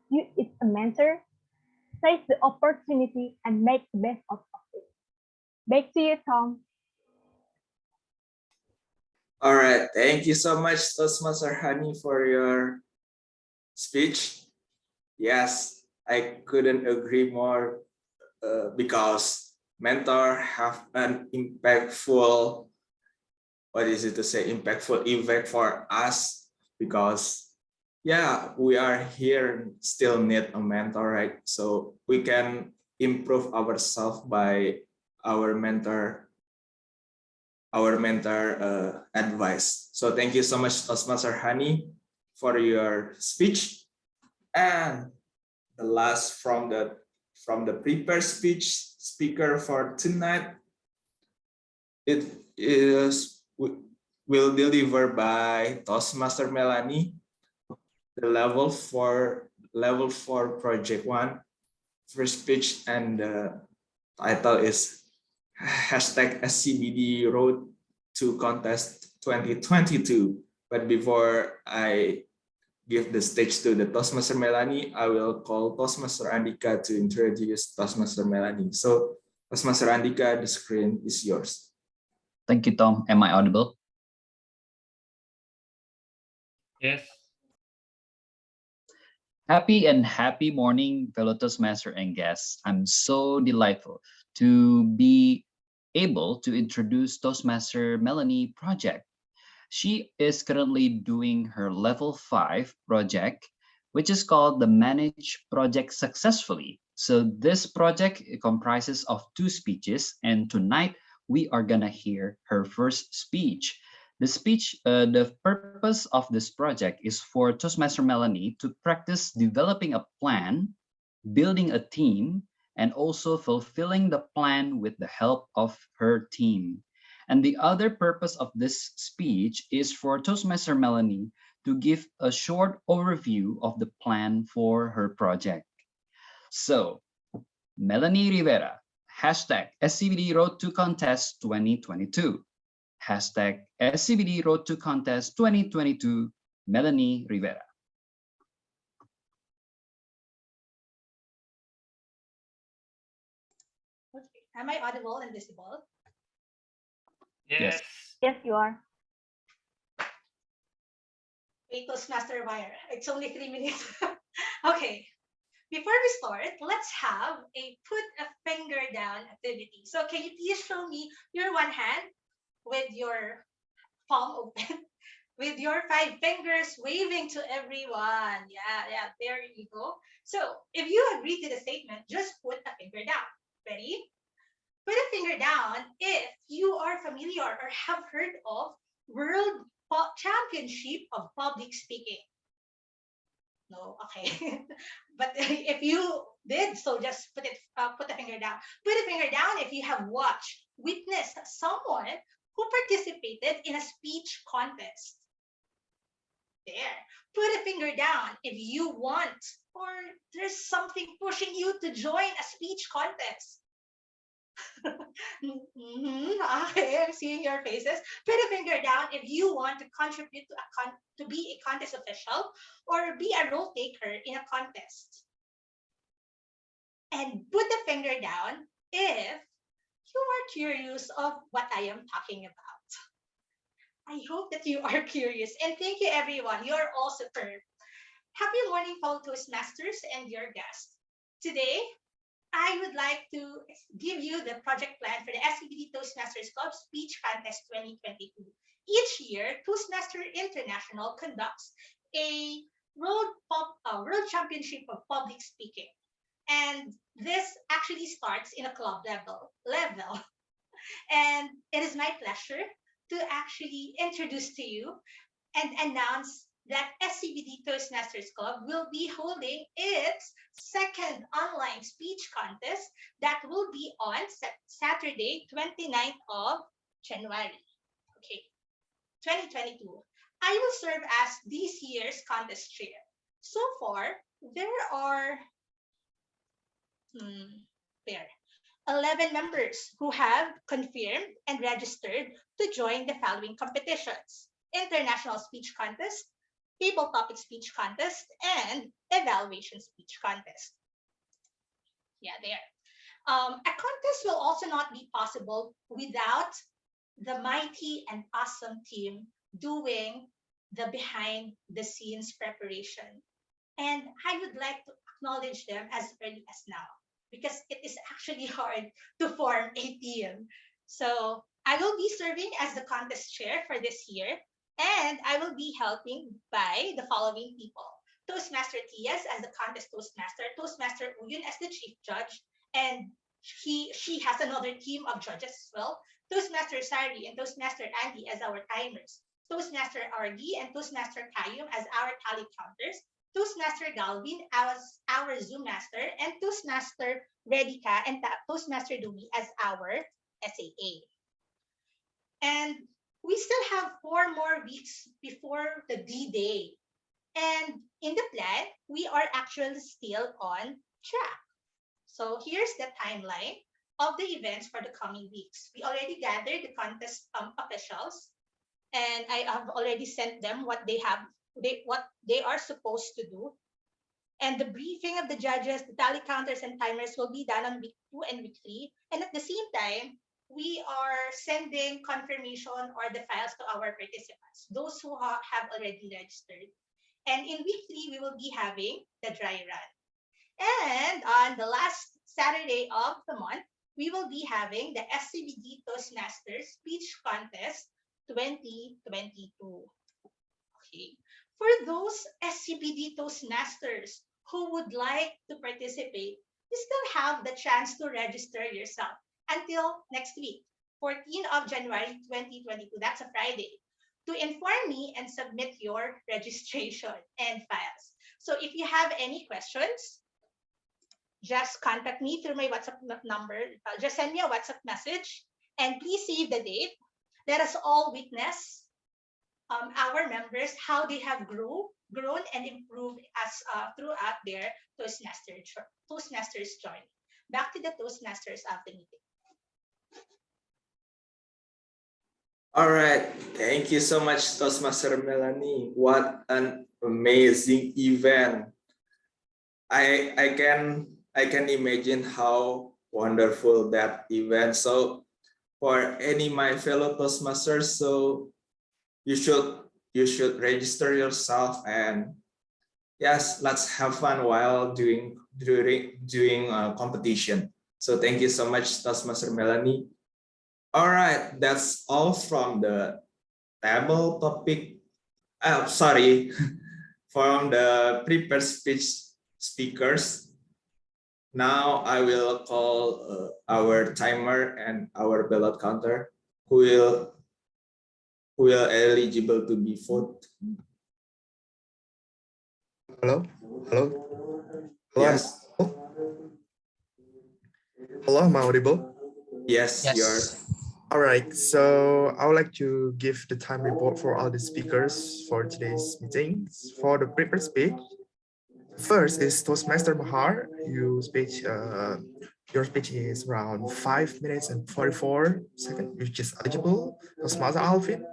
you is a mentor, seize the opportunity and make the best of it. Back to you, Tom. All right, thank you so much, Toastmaster Hanny, for your speech. Yes, I couldn't agree more because mentor have an impactful, what is it to say, impactful effect for us because yeah, we are here and still need a mentor, right? So we can improve ourselves by our mentor advice. So thank you so much, Toastmaster Hanny, for your speech. And the last from the prepared speech speaker for tonight, it is will deliver by Toastmaster Melanie, the level 4 project 1 first speech, and the title is hashtag SCBD Road to Contest 2022. But before I give the stage to the Toastmaster Melanie, I will call Toastmaster Andika to introduce Toastmaster Melanie. So Toastmaster Andika, the screen is yours. Thank you, Tom. Am I audible? Yes. Happy morning, fellow Toastmaster and guests. I'm so delightful to be able to introduce Toastmaster Melanie project. She is currently doing her level 5 project, which is called the Manage Project Successfully. So this project comprises of 2 speeches, and tonight we are gonna hear her first speech. The purpose of this project is for Toastmaster Melanie to practice developing a plan, building a team, and also fulfilling the plan with the help of her team. And the other purpose of this speech is for Toastmaster Melanie to give a short overview of the plan for her project. So, Melanie Rivera, hashtag SCBD Road to Contest 2022. Hashtag SCBD Road to Contest 2022, Melanie Rivera. Okay. Am I audible and visible? Yes. Yes, you are. Wait, Toastmaster Wire. It's only 3 minutes. Okay. Before we start, let's have a put a finger down activity. So can you please show me your one hand with your palm open, with your 5 fingers waving to everyone. Yeah, there you go. So if you agree to the statement, just put a finger down. Ready? Put a finger down if you are familiar or have heard of World Championship of Public Speaking. No, okay. But if you did, so just put a finger down. Put a finger down if you have watched, witnessed someone who participated in a speech contest. There. Put a finger down if you want or there's something pushing you to join a speech contest. Okay, I'm seeing your faces. Put a finger down if you want to contribute to be a contest official or be a role taker in a contest. And put the finger down if you are curious of what I am talking about. I hope that you are curious. And thank you, everyone. You are all superb. Happy morning, fellow Toastmasters and your guests. Today, I would like to give you the project plan for the SCBD Toastmasters Club Speech Contest 2022. Each year, Toastmaster International conducts a World Championship of Public Speaking. And this actually starts in a club level. And it is my pleasure to actually introduce to you and announce that SCBD Toastmasters Club will be holding its second online speech contest that will be on Saturday, 29th of January, okay, 2022. I will serve as this year's contest chair. So far, there are 11 members who have confirmed and registered to join the following competitions: International Speech Contest, Table Topic Speech Contest, and Evaluation Speech Contest. Yeah, there. A contest will also not be possible without the mighty and awesome team doing the behind the scenes preparation. And I would like to acknowledge them as early as now, because it is actually hard to form a team. So I will be serving as the contest chair for this year, and I will be helping by the following people: Toastmaster Tias as the contest Toastmaster, Toastmaster Uyun as the chief judge, and she has another team of judges as well, Toastmaster Sari and Toastmaster Andy as our timers, Toastmaster Argi and Toastmaster Kayum as our tally counters, Toastmaster Galvin as our Zoom master, and Toastmaster Redika and Toastmaster Dumi as our SAA. And we still have 4 more weeks before the D-Day. And in the plan, we are actually still on track. So here's the timeline of the events for the coming weeks. We already gathered the contest officials, and I have already sent them what they are supposed to do. And the briefing of the judges, the tally counters, and timers will be done on week 2 and week 3. And at the same time, we are sending confirmation or the files to our participants, those who have already registered. And in week 3, we will be having the dry run. And on the last Saturday of the month, we will be having the SCBD Toastmasters Speech Contest 2022. Okay. For those SCBD Toastmasters who would like to participate, you still have the chance to register yourself until next week, 14th of January 2022. That's a Friday, to inform me and submit your registration and files. So if you have any questions, just contact me through my WhatsApp number. Just send me a WhatsApp message, and please save the date. Let us all witness our members, how they have grown and improved as throughout their Toastmasters journey. Back to the Toastmasters of the meeting. All right, thank you so much, Toastmaster Melanie. What an amazing event! I can imagine how wonderful that event. So for any my fellow Toastmasters, so you should register yourself, and yes, let's have fun while doing competition. So thank you so much, Toastmaster Melanie. All right, that's all from the table topic. Sorry, from the prepared speech speakers. Now I will call our timer and our ballot counter who will eligible to be voted. Hello? Hello? Yes. Hello, am I audible? Yes, yours. All right, so I would like to give the time report for all the speakers for today's meetings. For the prepared speech, first is Toastmaster Mahar, who speech Your speech is around 5 minutes and 44 seconds, which is eligible. Toastmaster Alfin,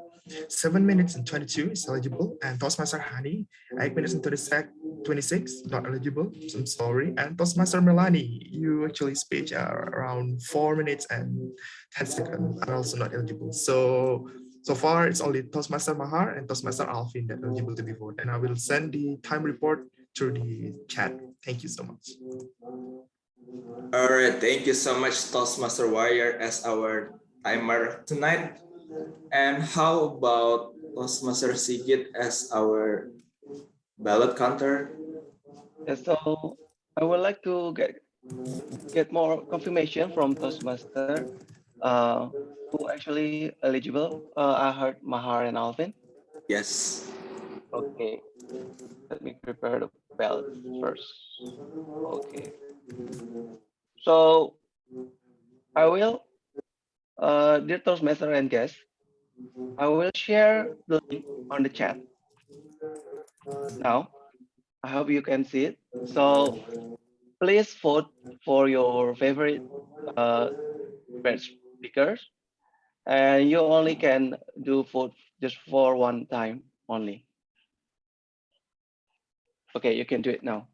7 minutes and 22 is eligible. And Toastmaster Hanny, 8 minutes and 26, not eligible. I'm sorry. And Toastmaster Melanie, you actually speech around 4 minutes and 10 seconds, are also not eligible. So far, it's only Toastmaster Mahar and Toastmaster Alfin that are eligible to be voted. And I will send the time report through the chat. Thank you so much. All right, thank you so much, Toastmaster Warrior, as our timer tonight. And how about Toastmaster Sigit as our ballot counter? Yeah, so I would like to get more confirmation from Toastmaster who actually eligible. I heard Mahar and Alvin. Yes. Okay, let me prepare the ballot first. Okay. So I will, dear Toastmaster and guests, I will share the link on the chat. Now, I hope you can see it. So please vote for your favorite guest speakers. And you only can do vote just for one time only. Okay, you can do it now.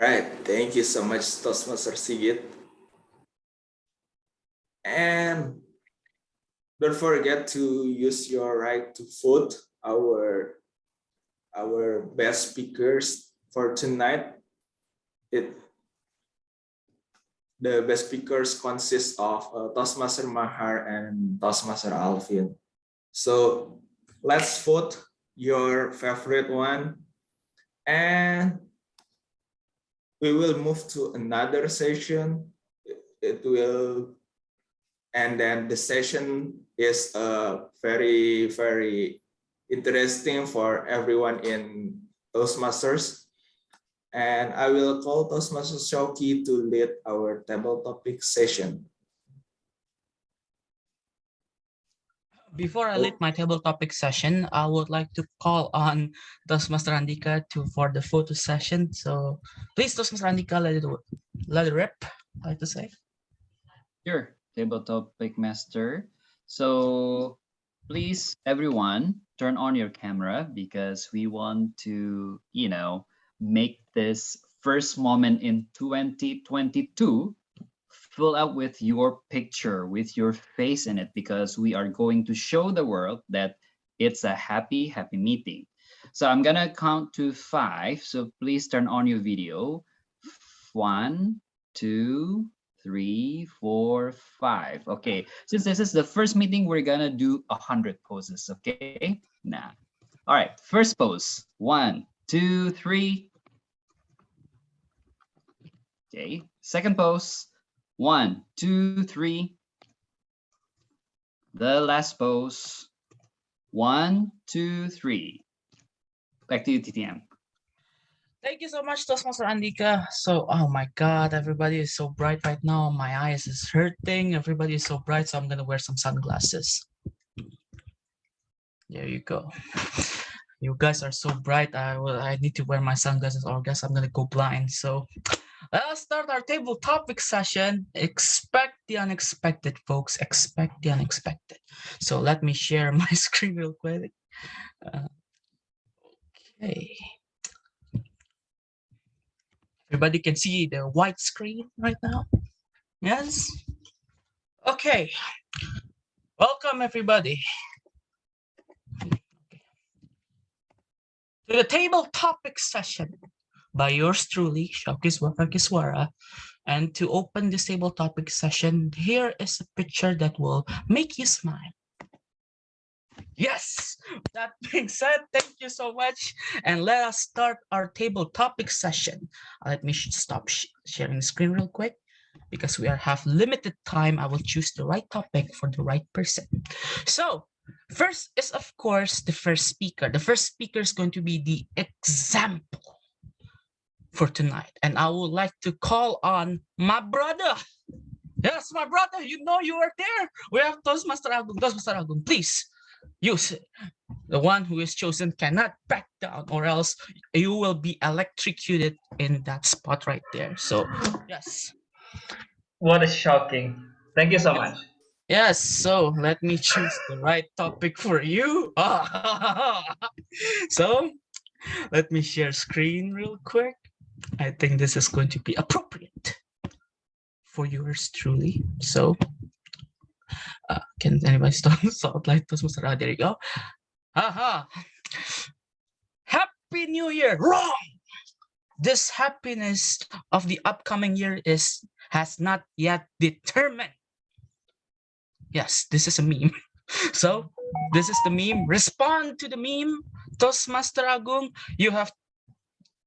Right, thank you so much, Toastmaster Sigit. And don't forget to use your right to vote our best speakers for tonight. The best speakers consist of Toastmaster Mahar and Toastmaster Alfin. So let's vote your favorite one, and we will move to another session. And then the session is very, very interesting for everyone in Toastmasters. And I will call Toastmaster Shoki to lead our table topic session. Before I lead my table topic session, I would like to call on Toastmaster Andika for the photo session. So please, Toastmaster Andika, let it rip, I like to say. Sure, table topic master. So please, everyone, turn on your camera because we want to, make this first moment in 2022 fill out with your picture, with your face in it, because we are going to show the world that it's a happy meeting. So I'm gonna count to 5. So please turn on your video. 1, 2, 3, 4, 5. Okay, since this is the first meeting, we're gonna do 100 poses. Okay, now, all right, first pose. 1, 2, 3. Okay, second pose. 1, 2, 3. The last pose. 1, 2, 3. Back to you, TTM. Thank you so much, Toastmaster Andika. So, oh my God, everybody is so bright right now. My eyes is hurting. Everybody is so bright, so I'm gonna wear some sunglasses. There you go. You guys are so bright. I need to wear my sunglasses, or I guess I'm gonna go blind. So let us start our table topic session. Expect the unexpected, folks. Expect the unexpected. So let me share my screen real quick. Okay. Everybody can see the white screen right now? Yes? Okay. Welcome, everybody, to the table topic session by yours truly, Kiswara. And to open this table topic session, here is a picture that will make you smile. Yes, that being said, thank you so much. And let us start our table topic session. Let me stop sharing the screen real quick, because we have limited time. I will choose the right topic for the right person. So first is, of course, the first speaker. The first speaker is going to be the example for tonight. And I would like to call on my brother. Yes, my brother, you know you are there. We have Toastmaster Agung. Toastmaster Agung, please use it. The one who is chosen cannot back down, or else you will be electrocuted in that spot right there. So, yes. What a shocking. Thank you so much. Yes, so let me choose the right topic for you. So, let me share screen real quick. I think this is going to be appropriate for yours truly. So, can anybody stop like this? There you go. Haha. Happy New Year! Wrong! This happiness of the upcoming year has not yet determined. Yes, this is a meme. So, this is the meme. Respond to the meme. Toastmaster Agung, you have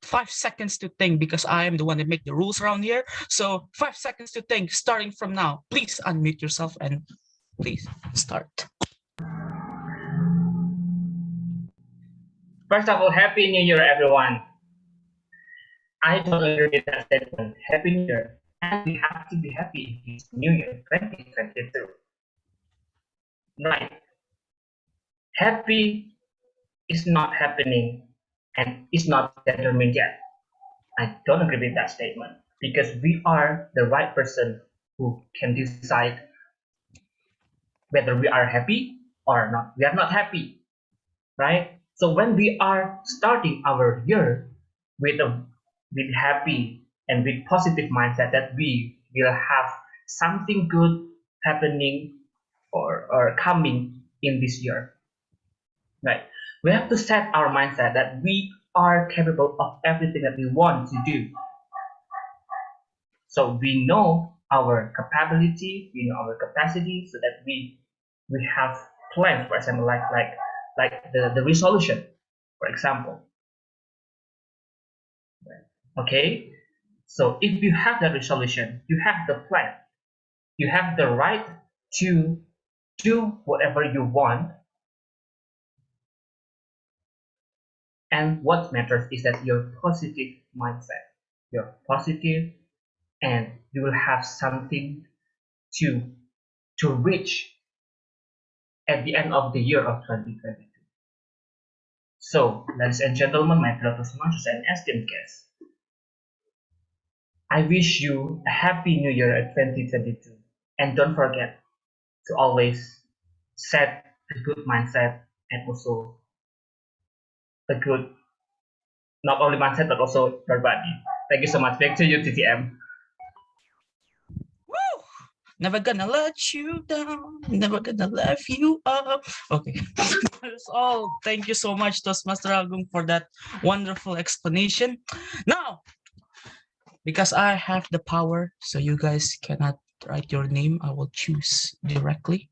5 seconds to think because I am the one that make the rules around here. So 5 seconds to think starting from now. Please unmute yourself and please start. First of all, Happy New Year, everyone. I totally agree with that statement. Happy New Year. And we have to be happy in this New Year 2022. Right. Happy is not happening and is not determined yet. I don't agree with that statement because we are the right person who can decide whether we are happy or not. We are not happy, right? So when we are starting our year with happy and with positive mindset that we will have something good happening or coming in this year, right? We have to set our mindset that we are capable of everything that we want to do. So we know our capability, we know our capacity, so that we have plans, for example, like the resolution, for example. Okay, so if you have the resolution, you have the plan, you have the right to do whatever you want. And what matters is that your positive mindset, you're positive, and you will have something to reach at the end of the year of 2022. So, ladies and gentlemen, my fellow Toastmasters and esteemed guests, I wish you a happy new year at 2022. And don't forget to always set a good mindset and also a good, not only mindset, but also your body. Thank you so much. Back to you, TTM. Woo! Never gonna let you down. Never gonna let you up. Okay, that's all. Thank you so much, Toastmaster Agung, for that wonderful explanation. Now, because I have the power, so you guys cannot write your name, I will choose directly.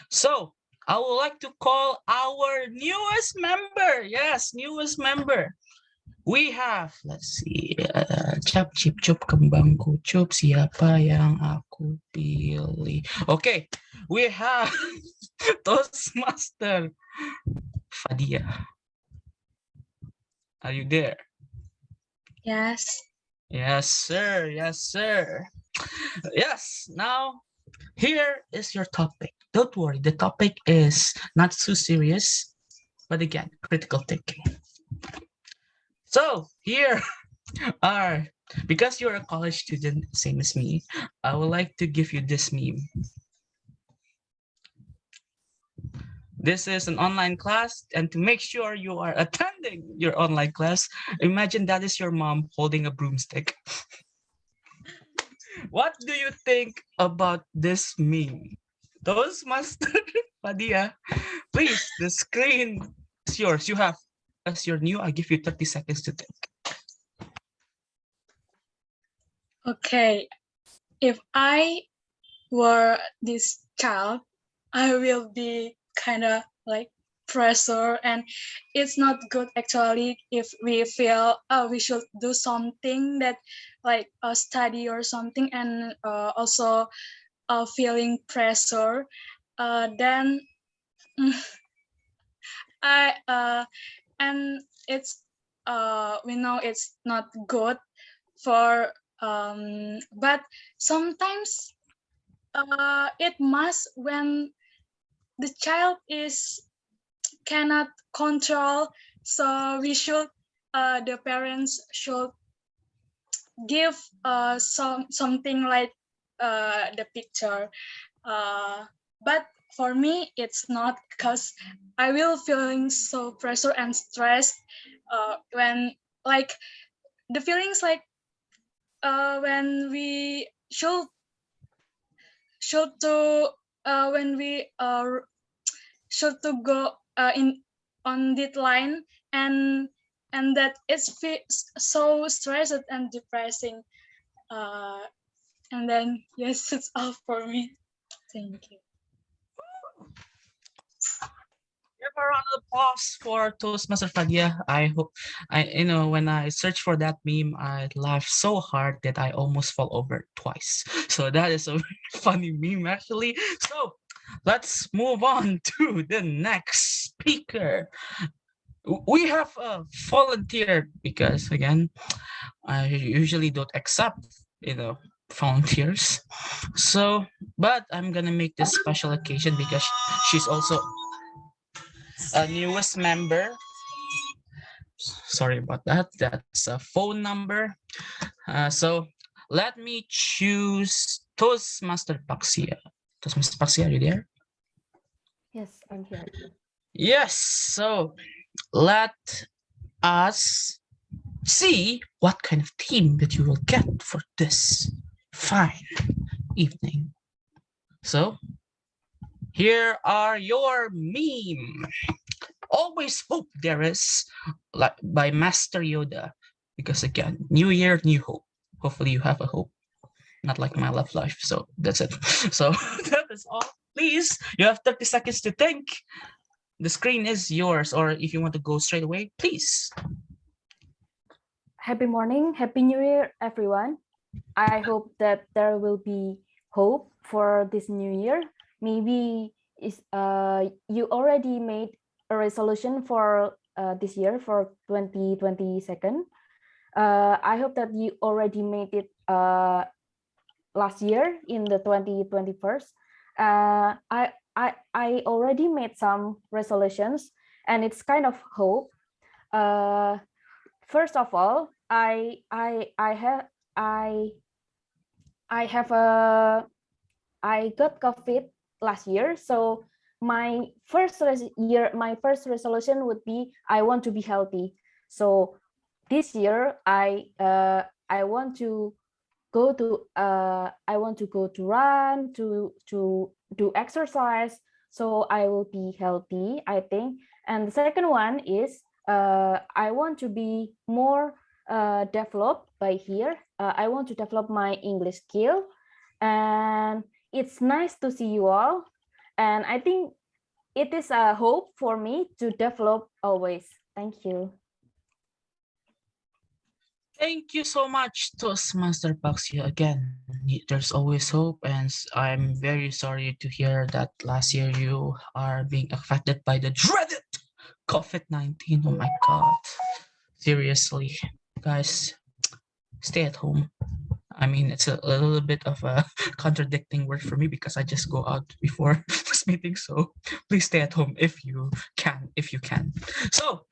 So, I would like to call our newest member. Yes, newest member. We have, let's see, cap, chip, chup, kembang kucup, siapa yang aku pilih. Okay, we have Toastmaster Fadia. Are you there? Yes. Yes, sir. Yes, sir. Yes, now here is your topic. Don't worry, the topic is not too serious, but again, critical thinking. So here are, because you're a college student, same as me, I would like to give you this meme. This is an online class, and to make sure you are attending your online class, imagine that is your mom holding a broomstick. What do you think about this meme? Toastmaster Fadia, please, the screen is yours. You have, as you're new, I give you 30 seconds to think. Okay, if I were this child, I will be kind of like pressure, and it's not good actually if we feel we should do something that like study or something, and also feeling pressure, then and it's we know it's not good for but sometimes it must when the child is cannot control, so we should the parents should give something like the picture, but for me it's not, because I will feeling so pressure and stressed when like the feelings like when we should to when we should to go in on deadline, and that it's so stressed and depressing, and then yes, it's all for me. Thank you. Give a round of applause for Toastmaster Fadia. I hope when I search for that meme, I laughed so hard that I almost fall over twice. So that is a very funny meme actually. So let's move on to the next speaker. We have volunteered because again, I usually don't accept volunteers. So, but I'm gonna make this special occasion because she's also a newest member. Sorry about that. That's a phone number. So let me choose Toastmaster Paxia. Toastmaster Paxia, are you there? Yes, I'm here. Yes. So let us see what kind of theme that you will get for this fine evening. So here are your meme. Always hope there is, like by Master Yoda, because again, new year, new hope. Hopefully you have a hope, not like my love life. So that's it. So that is all. Please, you have 30 seconds to think. The screen is yours, or if you want to go straight away, please. Happy morning, happy new year, everyone. I hope that there will be hope for this new year. Maybe you already made a resolution for this year, for 2022. I hope that you already made it last year in the 2021. I already made some resolutions, and it's kind of hope. First of all, I got COVID last year, so my first resolution would be I want to be healthy. So this year I want to go to run, to do exercise, so I will be healthy, I think. And the second one is I want to be more developed by here. I want to develop my English skill, and it's nice to see you all. And I think it is a hope for me to develop always. Thank you. Thank you so much, Toastmaster Paxia. Again, there's always hope, and I'm very sorry to hear that last year you are being affected by the dreaded COVID-19. Oh my God. Seriously, guys, stay at home. I mean, it's a little bit of a contradicting word for me because I just go out before this meeting. So please stay at home if you can. So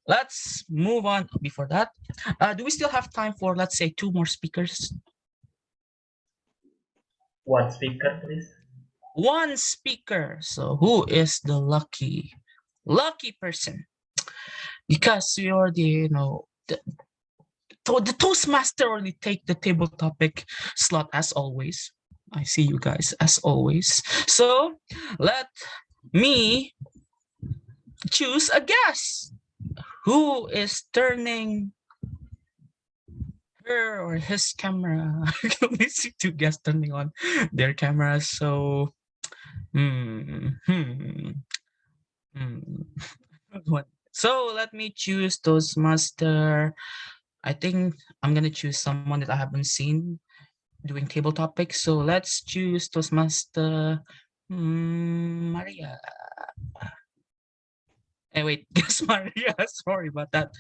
let's move on. Before that, do we still have time for, let's say, 2 more speakers? One speaker, please. 1 speaker. So who is the lucky person? Because we already the Toastmaster already take the table topic slot as always. I see you guys as always. So let me choose a guest. Who is turning her or his camera? I can only see 2 guests turning on their cameras. So So let me choose Toastmaster. I think I'm gonna choose someone that I haven't seen doing table topics. So let's choose Toastmaster Maria. Hey, wait, guess Maria. Sorry about that.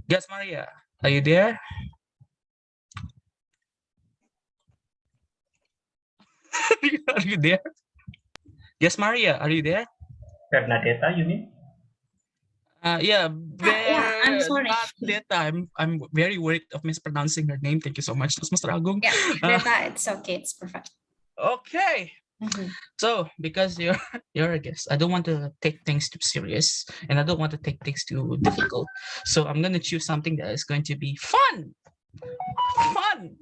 Guess Maria, are you there? Are you there? Guess Maria, are you there? Bernadetta, you mean? Yeah, yeah, I'm sorry. Greta. I'm very worried of mispronouncing her name. Thank you so much, Mr. Agung. Yeah, Greta, it's okay. It's perfect. Okay. So because you're a guest, I don't want to take things too serious, and I don't want to take things too difficult. So I'm gonna choose something that is going to be fun. Fun.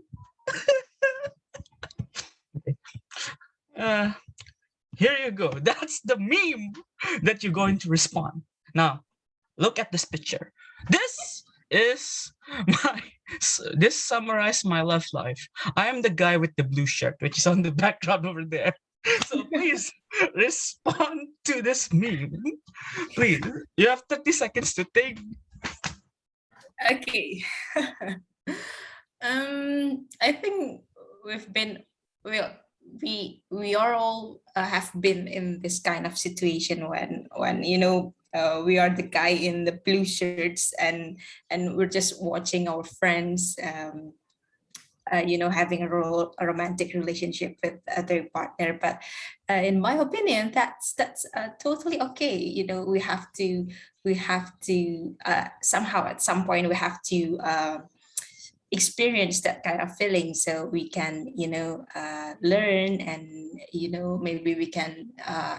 Here you go. That's the meme that you're going to respond. Now, look at this picture. This is this summarized my love life. I am the guy with the blue shirt, which is on the background over there. So please respond to this meme. Please, you have 30 seconds to think. Okay. I think we are all have been in this kind of situation when we are the guy in the blue shirts and we're just watching our friends having a romantic relationship with their partner. But in my opinion, that's totally okay. We have to somehow at some point we have to experience that kind of feeling so we can learn and maybe we can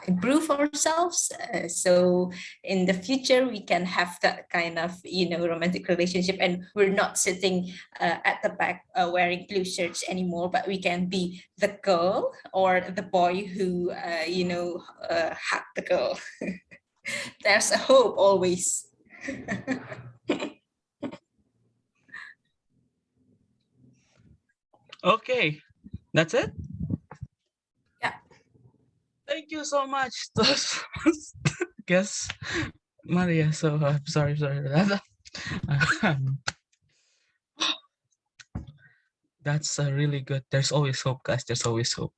improve ourselves so in the future we can have that kind of romantic relationship and we're not sitting at the back wearing blue shirts anymore, but we can be the girl or the boy who hug the girl. There's a hope always. Okay, that's it? Yeah. Thank you so much. Guess Maria, so sorry for that. That's really good. There's always hope, guys. There's always hope.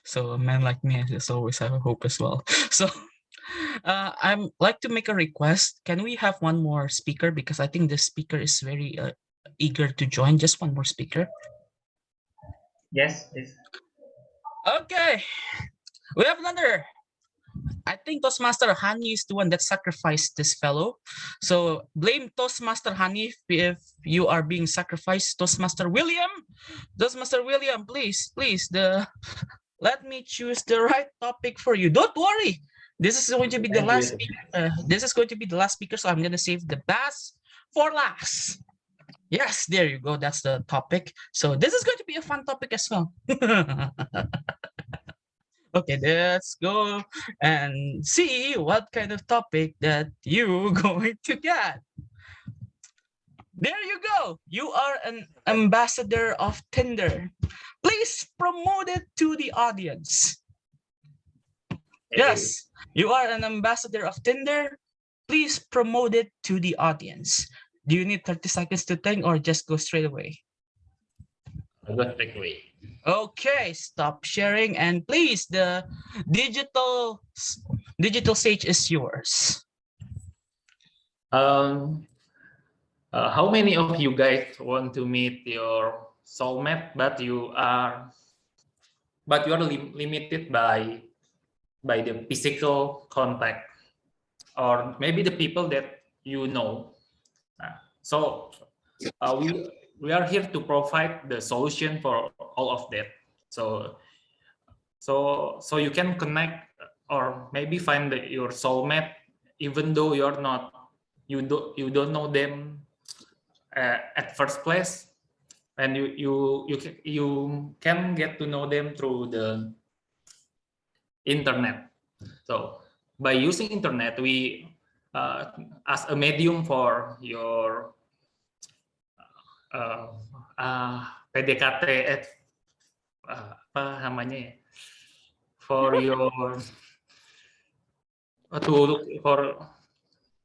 So a man like me is always have hope as well. So I'm like to make a request. Can we have one more speaker? Because I think this speaker is very eager to join. Just one more speaker. Yes, please. Okay, we have another. I think Toastmaster Hanny is the one that sacrificed this fellow. So blame Toastmaster Hanny if you are being sacrificed. Toastmaster William, please, let me choose the right topic for you. Don't worry. This is going to be the last speaker. This is going to be the last speaker, so I'm going to save the best for last. Yes, there you go. That's the topic. So this is going to be a fun topic as well. Okay, let's go and see what kind of topic that you going to get. There you go. You are an ambassador of Tinder. Please promote it to the audience. Yes, you are an ambassador of Tinder. Please promote it to the audience. Do you need 30 seconds to think or just go straight away? I'll go straight away. Okay, stop sharing and please, the digital stage is yours. How many of you guys want to meet your soulmate, but you are limited by the physical contact, or maybe the people that you know? So we are here to provide the solution for all of that. So you can connect or maybe find your soulmate, even though you don't know them at first place, and you can get to know them through the internet. So by using internet, we as a medium for your PDKT apa namanya ya, for your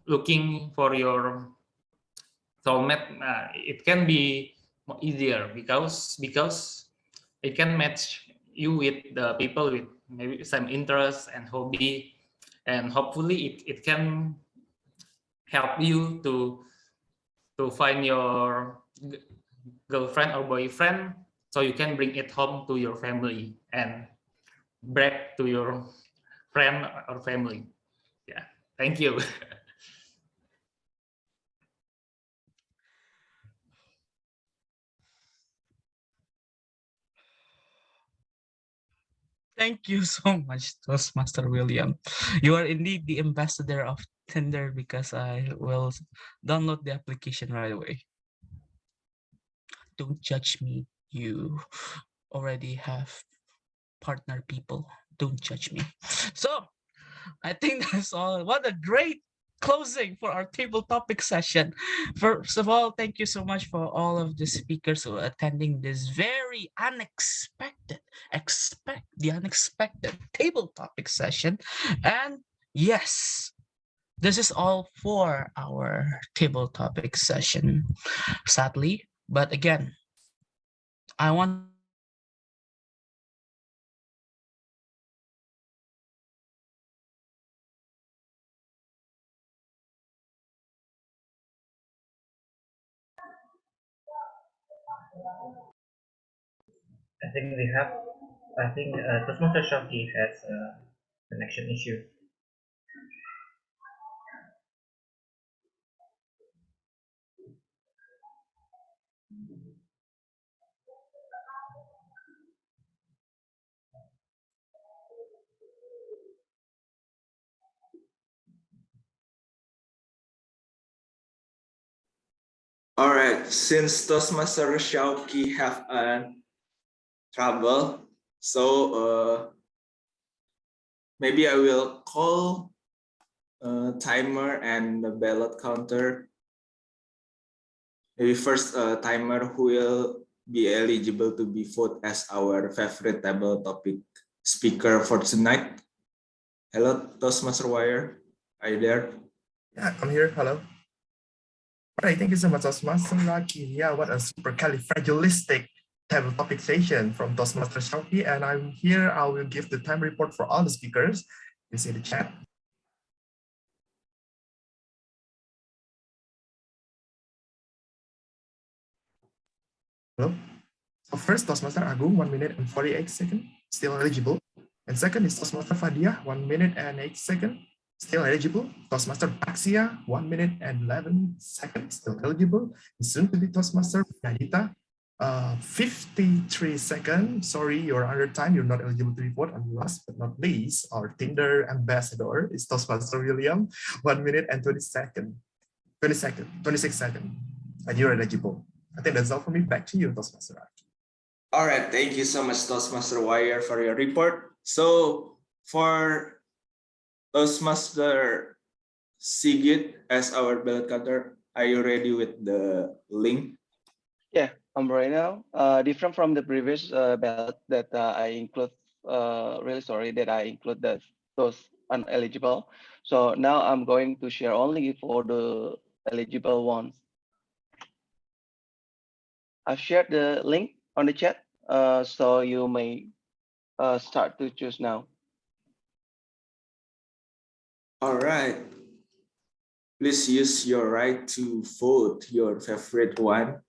looking for your soulmate. It can be easier because it can match you with the people with maybe some interest and hobby, and hopefully it can help you to find your girlfriend or boyfriend, so you can bring it home to your family and back to your friend or family. Yeah, thank you. Thank you so much, Toastmaster William. You are indeed the ambassador of Tinder because I will download the application right away. Don't judge me. You already have partner people. Don't judge me. So I think that's all. What a great closing for our table topic session. First of all, thank you so much for all of the speakers who are attending this very unexpected table topic session. And yes, this is all for our table topic session, sadly. But again, I want I think we have. I think Toastmaster Shoki has a connection issue. All right, since Toastmaster Shauki have trouble, so maybe I will call timer and the ballot counter. Maybe first timer who will be eligible to be voted as our favorite table topic speaker for tonight. Hello, Toastmaster Wire. Are you there? Yeah, I'm here. Hello. All right, thank you so much, Toastmaster Raki. Yeah, what a supercalifragilistic table topic session from Toastmaster Shauki. And I'm here. I will give the time report for all the speakers. You see the chat. Hello. So first, Toastmaster Agung, 1 minute and 48 seconds, still eligible. And second is Toastmaster Fadia, 1 minute and 8 seconds, still eligible. Toastmaster Baxia, 1 minute and 11 seconds, still eligible. And soon to be Toastmaster Nadita, 53 seconds. Sorry, you're under time. You're not eligible to report. And last but not least, our Tinder ambassador is Toastmaster William, 1 minute and 26 seconds. And you're eligible. I think that's all for me. Back to you, Toastmaster. All right, thank you so much, Toastmaster Wire, for your report. So for Toastmaster Sigit as our ballot counter, are you ready with the link? Yeah, I'm right now. Different from the previous ballot that I include. Really sorry that I include those uneligible. So now I'm going to share only for the eligible ones. I've shared the link on the chat, so you may start to choose now. All right. Please use your right to vote your favorite one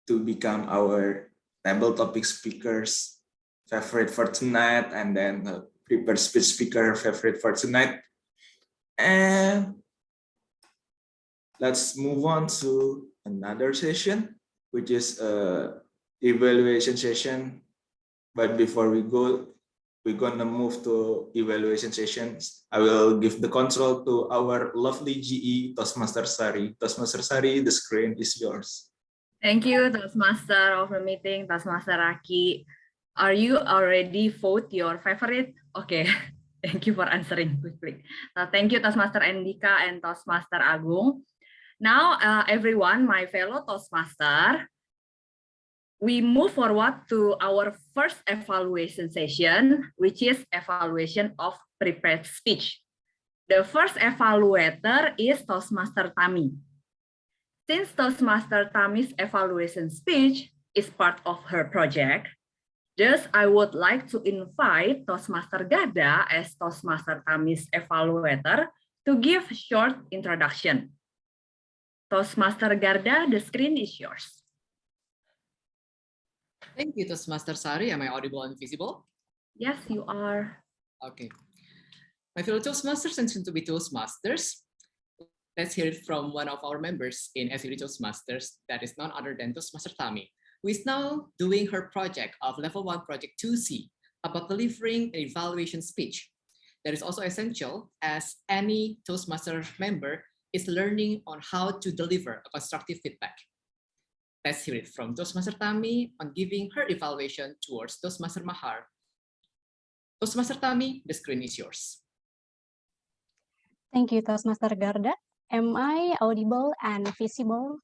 to become our table topic speakers favorite for tonight, and then the prepared speech speaker favorite for tonight. And let's move on to another session, which is a evaluation session. But before we go, we're gonna move to evaluation sessions. I will give the control to our lovely GE, Toastmaster Sari. Toastmaster Sari, the screen is yours. Thank you, Toastmaster of the meeting, Toastmaster Raki. Are you already vote your favorite? Okay, thank you for answering quickly. Thank you, Toastmaster Andika and Toastmaster Agung. Now, everyone, my fellow Toastmaster, we move forward to our first evaluation session, which is evaluation of prepared speech. The first evaluator is Toastmaster Tami. Since Toastmaster Tami's evaluation speech is part of her project, thus I would like to invite Toastmaster Gada as Toastmaster Tami's evaluator to give short introduction. Toastmaster Garda, the screen is yours. Thank you, Toastmaster Sari. Am I audible and visible? Yes, you are. Okay. My fellow Toastmasters and soon to be Toastmasters, let's hear it from one of our members in SCBD Toastmasters, that is none other than Toastmaster Tami, who is now doing her project of Level 1 Project 2C about delivering an evaluation speech. That is also essential as any Toastmasters member is learning on how to deliver a constructive feedback. Let's hear it from Toastmaster Tami on giving her evaluation towards Toastmaster Mahar. Toastmaster Tami, the screen is yours. Thank you, Toastmaster Garda. Am I audible and visible?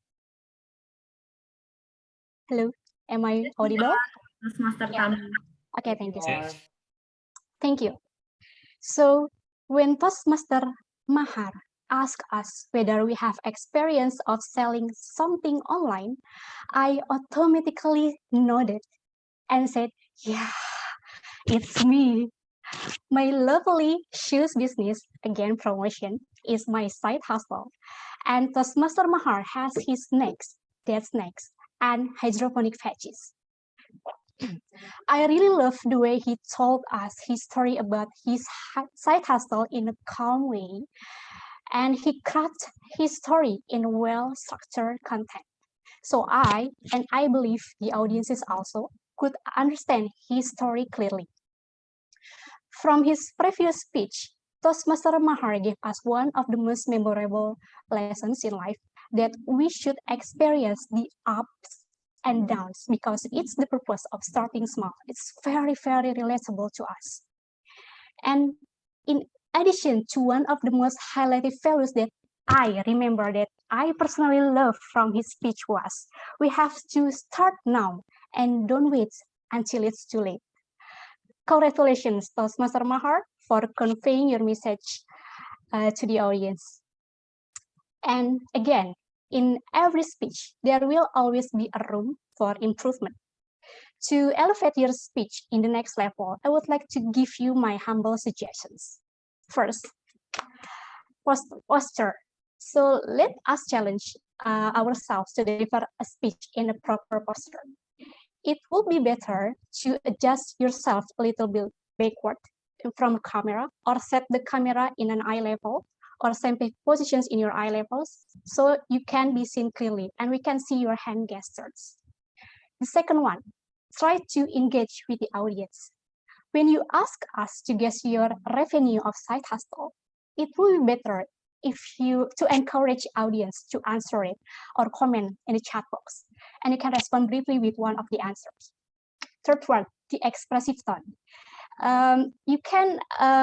Hello, am I audible? Toastmaster Yeah. Tami. Okay, thank you so much. Yes. Thank you. So when Toastmaster Mahar asked us whether we have experience of selling something online, I automatically nodded and said, yeah, it's me. My lovely shoes business, again promotion, is my side hustle. And Toastmaster Mahar has his snacks, dead snacks, and hydroponic patches. I really love the way he told us his story about his side hustle in a calm way, and he crafted his story in well-structured content. So I believe the audiences also could understand his story clearly. From his previous speech, Toastmaster Mahar gave us one of the most memorable lessons in life, that we should experience the ups and downs because it's the purpose of starting small. It's very, very relatable to us. And in addition to one of the most highlighted values that I remember that I personally love from his speech was, we have to start now and don't wait until it's too late. Congratulations, Toastmaster Mahar, for conveying your message to the audience. And again, in every speech, there will always be a room for improvement. To elevate your speech in the next level, I would like to give you my humble suggestions. First, posture. So let us challenge ourselves to deliver a speech in a proper posture. It would be better to adjust yourself a little bit backward from camera, or set the camera in an eye level, or same positions in your eye levels, so you can be seen clearly and we can see your hand gestures. The second one, try to engage with the audience. When you ask us to guess your revenue of side hustle, it will be better if you to encourage audience to answer it or comment in the chat box, and you can respond briefly with one of the answers. Third one, the expressive tone. You can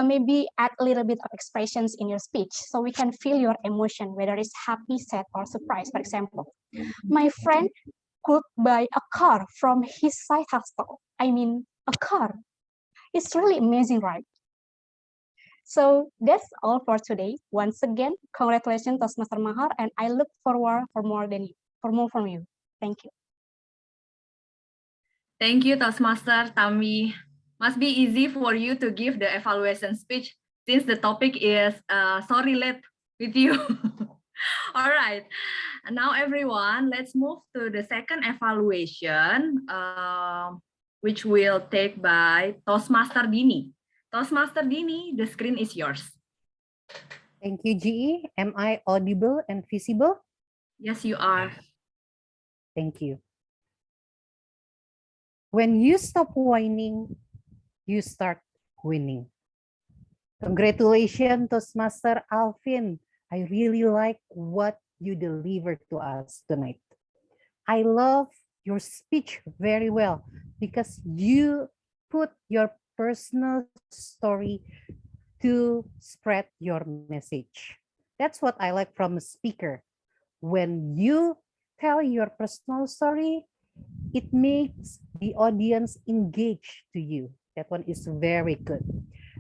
maybe add a little bit of expressions in your speech so we can feel your emotion, whether it's happy, sad, or surprised. For example, my friend could buy a car from his side hustle. I mean, a car. It's really amazing, right? So that's all for today. Once again, congratulations, Toastmaster Mahar, and I look forward for more from you. Thank you. Thank you, Toastmaster Tami. Must be easy for you to give the evaluation speech since the topic is so relate with you. All right, now everyone, let's move to the second evaluation, which will take by Toastmaster Dini. Toastmaster Dini, the screen is yours. Thank you, GE. Am I audible and visible? Yes, you are. Thank you. When you stop whining, you start winning. Congratulations, Toastmaster Alfin. I really like what you delivered to us tonight. I love your speech very well because you put your personal story to spread your message. That's what I like from a speaker. When you tell your personal story, it makes the audience engage to you. That one is very good.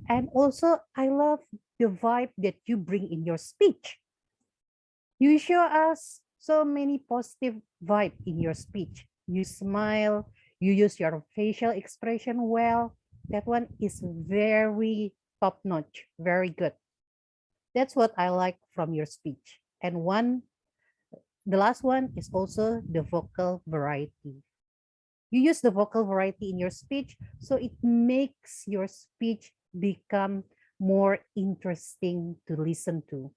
And also, I love the vibe that you bring in your speech. You show us so many positive vibe in your speech. You smile, you use your facial expression well. That one is very top-notch, very good. That's what I like from your speech. And the last one is also the vocal variety. You use the vocal variety in your speech, so it makes your speech become more interesting to listen to.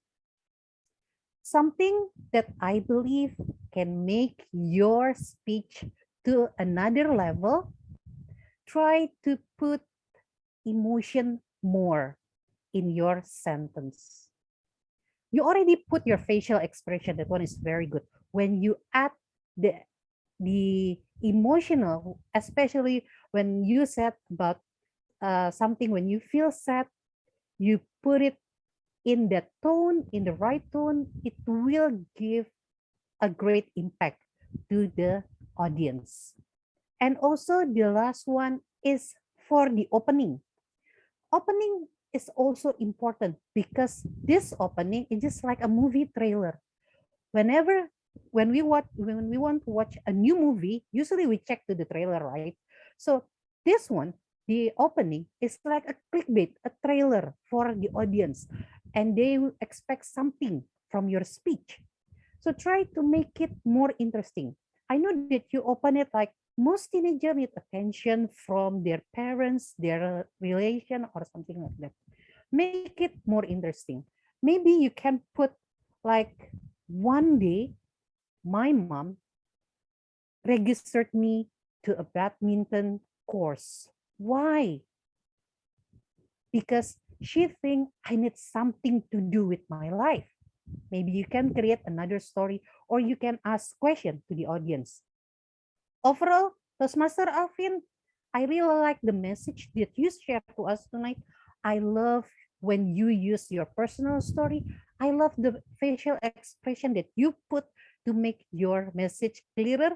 Something that I believe can make your speech to another level, try to put emotion more in your sentence. You already put your facial expression. That one is very good. When you add the emotional, especially when you said about something, when you feel sad, you put it in the tone, in the right tone, it will give a great impact to the audience. And also the last one is for the opening. Opening is also important because this opening is just like a movie trailer. When we want to watch a new movie, usually we check to the trailer, right? So this one, the opening is like a clickbait, a trailer for the audience, and they will expect something from your speech. So try to make it more interesting. I know that you open it like most teenagers need attention from their parents, their relation, or something like that. Make it more interesting. Maybe you can put like, one day, my mom registered me to a badminton course. Why? Because she thinks I need something to do with my life. Maybe you can create another story, or you can ask questions to the audience. Overall, Toastmaster Alfin, I really like the message that you shared to us tonight. I love when you use your personal story. I love the facial expression that you put to make your message clearer,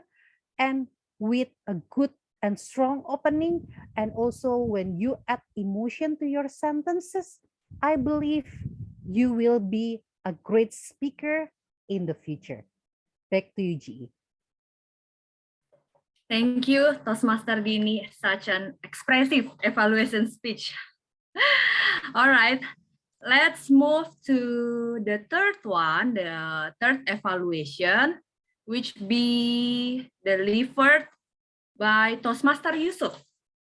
and with a good and strong opening. And also when you add emotion to your sentences, I believe you will be a great speaker in the future. Back to you, GE. Thank you, Toastmaster Dini. Such an expressive evaluation speech. All right, let's move to the third one, the third evaluation, which be delivered by Toastmaster Yusuf.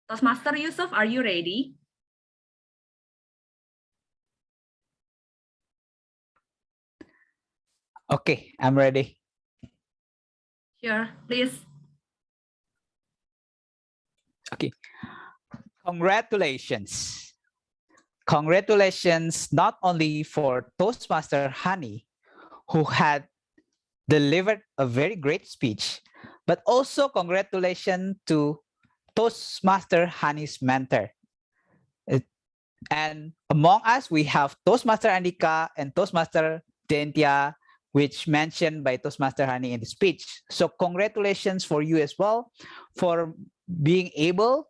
Toastmaster Yusuf, are you ready? Okay, I'm ready. Sure, please. Okay. Congratulations. Congratulations not only for Toastmaster Hanny, who had delivered a very great speech, but also congratulations to Toastmaster Hanny's mentor. And among us, we have Toastmaster Andika and Toastmaster Dentia, which mentioned by Toastmaster Hanny in the speech. So congratulations for you as well for being able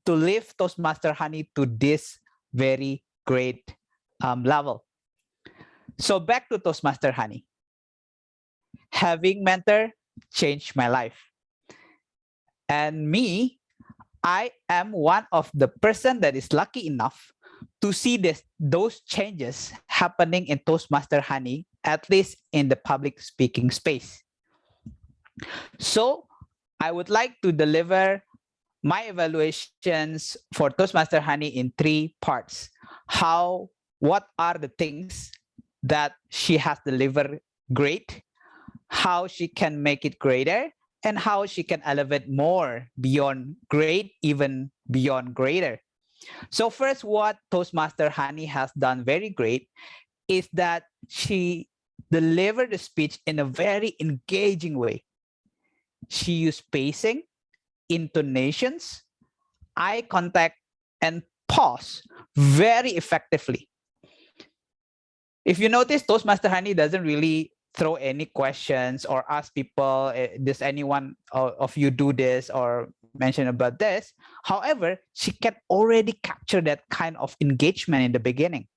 to lift Toastmaster Hanny to this very great level. So back to Toastmaster Hanny. Having mentor changed my life. And me, I am one of the person that is lucky enough to see those changes happening in Toastmaster Hanny, at least in the public speaking space. So I would like to deliver my evaluations for Toastmaster Hanny in 3 parts. What are the things that she has delivered great, how she can make it greater, and how she can elevate more beyond great, even beyond greater. So first, what Toastmaster Hanny has done very great is that she delivered the speech in a very engaging way. She used pacing, intonations, eye contact, and pause very effectively. If you notice, Toastmaster Hanny doesn't really throw any questions or ask people, does anyone of you do this or mention about this? However, she can already capture that kind of engagement in the beginning.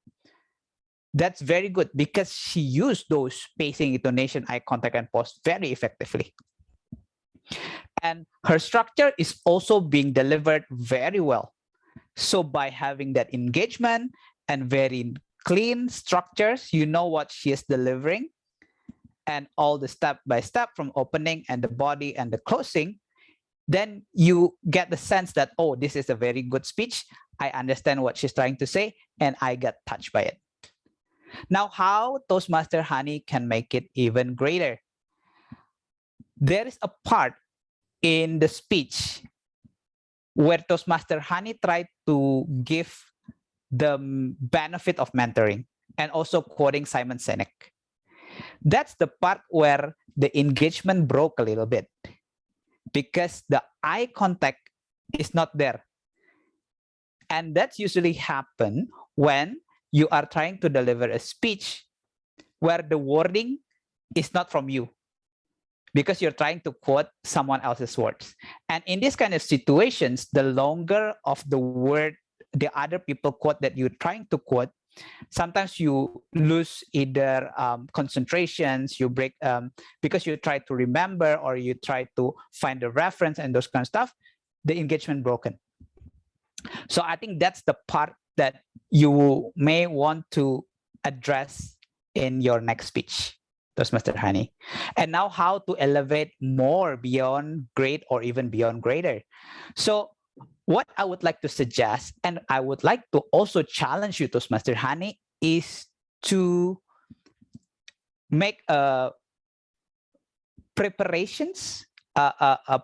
That's very good because she used those pacing, intonation, eye contact, and pause very effectively. And her structure is also being delivered very well. So by having that engagement and very clean structures, you know what she is delivering, and all the step by step from opening and the body and the closing, then you get the sense that, oh, this is a very good speech. I understand what she's trying to say, and I get touched by it. Now, how Toastmaster Hanny can make it even greater? There is a part in the speech where Toastmaster Hanny tried to give the benefit of mentoring and also quoting Simon Sinek. That's the part where the engagement broke a little bit because the eye contact is not there. And that's usually happen when you are trying to deliver a speech where the wording is not from you because you're trying to quote someone else's words. And in these kind of situations, the longer of the word the other people quote that you're trying to quote, sometimes you lose either concentrations, you break because you try to remember or you try to find a reference and those kind of stuff, the engagement broken. So I think that's the part that you may want to address in your next speech, Toastmaster Hanny. And now how to elevate more beyond great or even beyond greater. So what I would like to suggest, and I would like to also challenge you, Toastmaster Hanny, is to make preparations,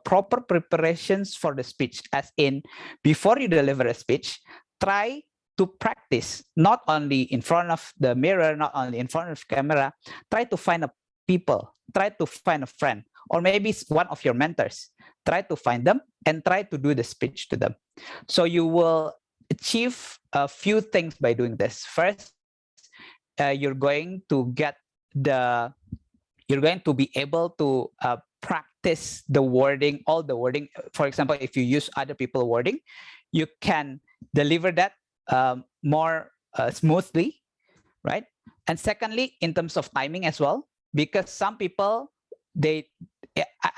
proper preparations for the speech, as in before you deliver a speech, try to practice not only in front of the mirror, not only in front of the camera, try to find a people, try to find a friend, or maybe one of your mentors, try to find them and try to do the speech to them. So you will achieve a few things by doing this. First, you're going to be able to practice the wording, all the wording. For example, if you use other people's wording, you can deliver that more smoothly, right? And secondly, in terms of timing as well, because some people,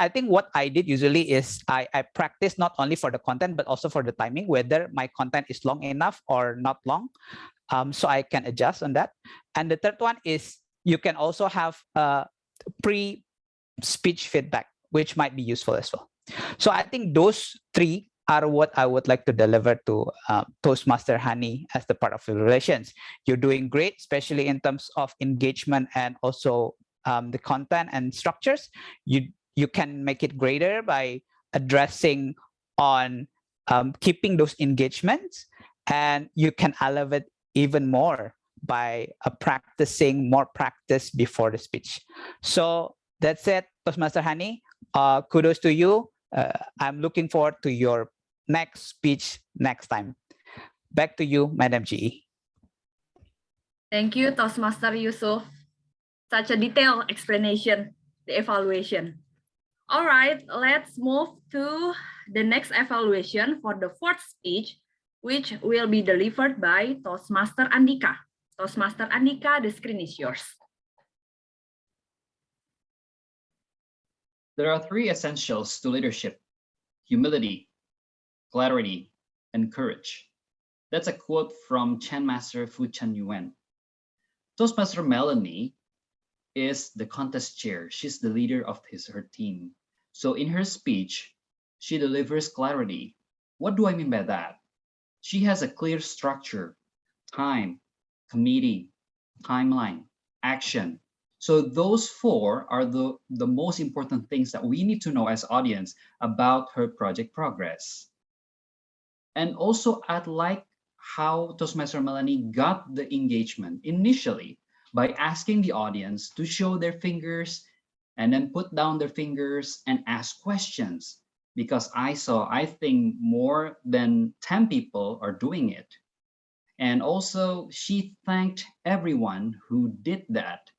I think what I did usually is I practice not only for the content, but also for the timing, whether my content is long enough or not long. So I can adjust on that. And the third one is you can also have pre-speech feedback, which might be useful as well. So I think those three are what I would like to deliver to Toastmaster Hanny as the part of the relations. You're doing great, especially in terms of engagement and also the content and structures. You can make it greater by addressing on keeping those engagements, and you can elevate even more by practicing more practice before the speech. So that's it, Toastmaster Hanny. Kudos to you. I'm looking forward to your next speech next time. Back to you, Madam GE. Thank you, Toastmaster Yusuf. Such a detailed explanation, the evaluation. All right, let's move to the next evaluation for the fourth speech, which will be delivered by Toastmaster Andika. Toastmaster Andika, the screen is yours. There are three essentials to leadership: humility, clarity, and courage. That's a quote from Chan Master Fu Chan Yuan. Toastmaster Melanie is the contest chair. She's the leader of her team. So in her speech, she delivers clarity. What do I mean by that? She has a clear structure: time, committee, timeline, action. So those four are the most important things that we need to know as audience about her project progress. And also, I'd like how Toastmaster Melanie got the engagement initially by asking the audience to show their fingers and then put down their fingers and ask questions, because I think more than 10 people are doing it. And also she thanked everyone who did that.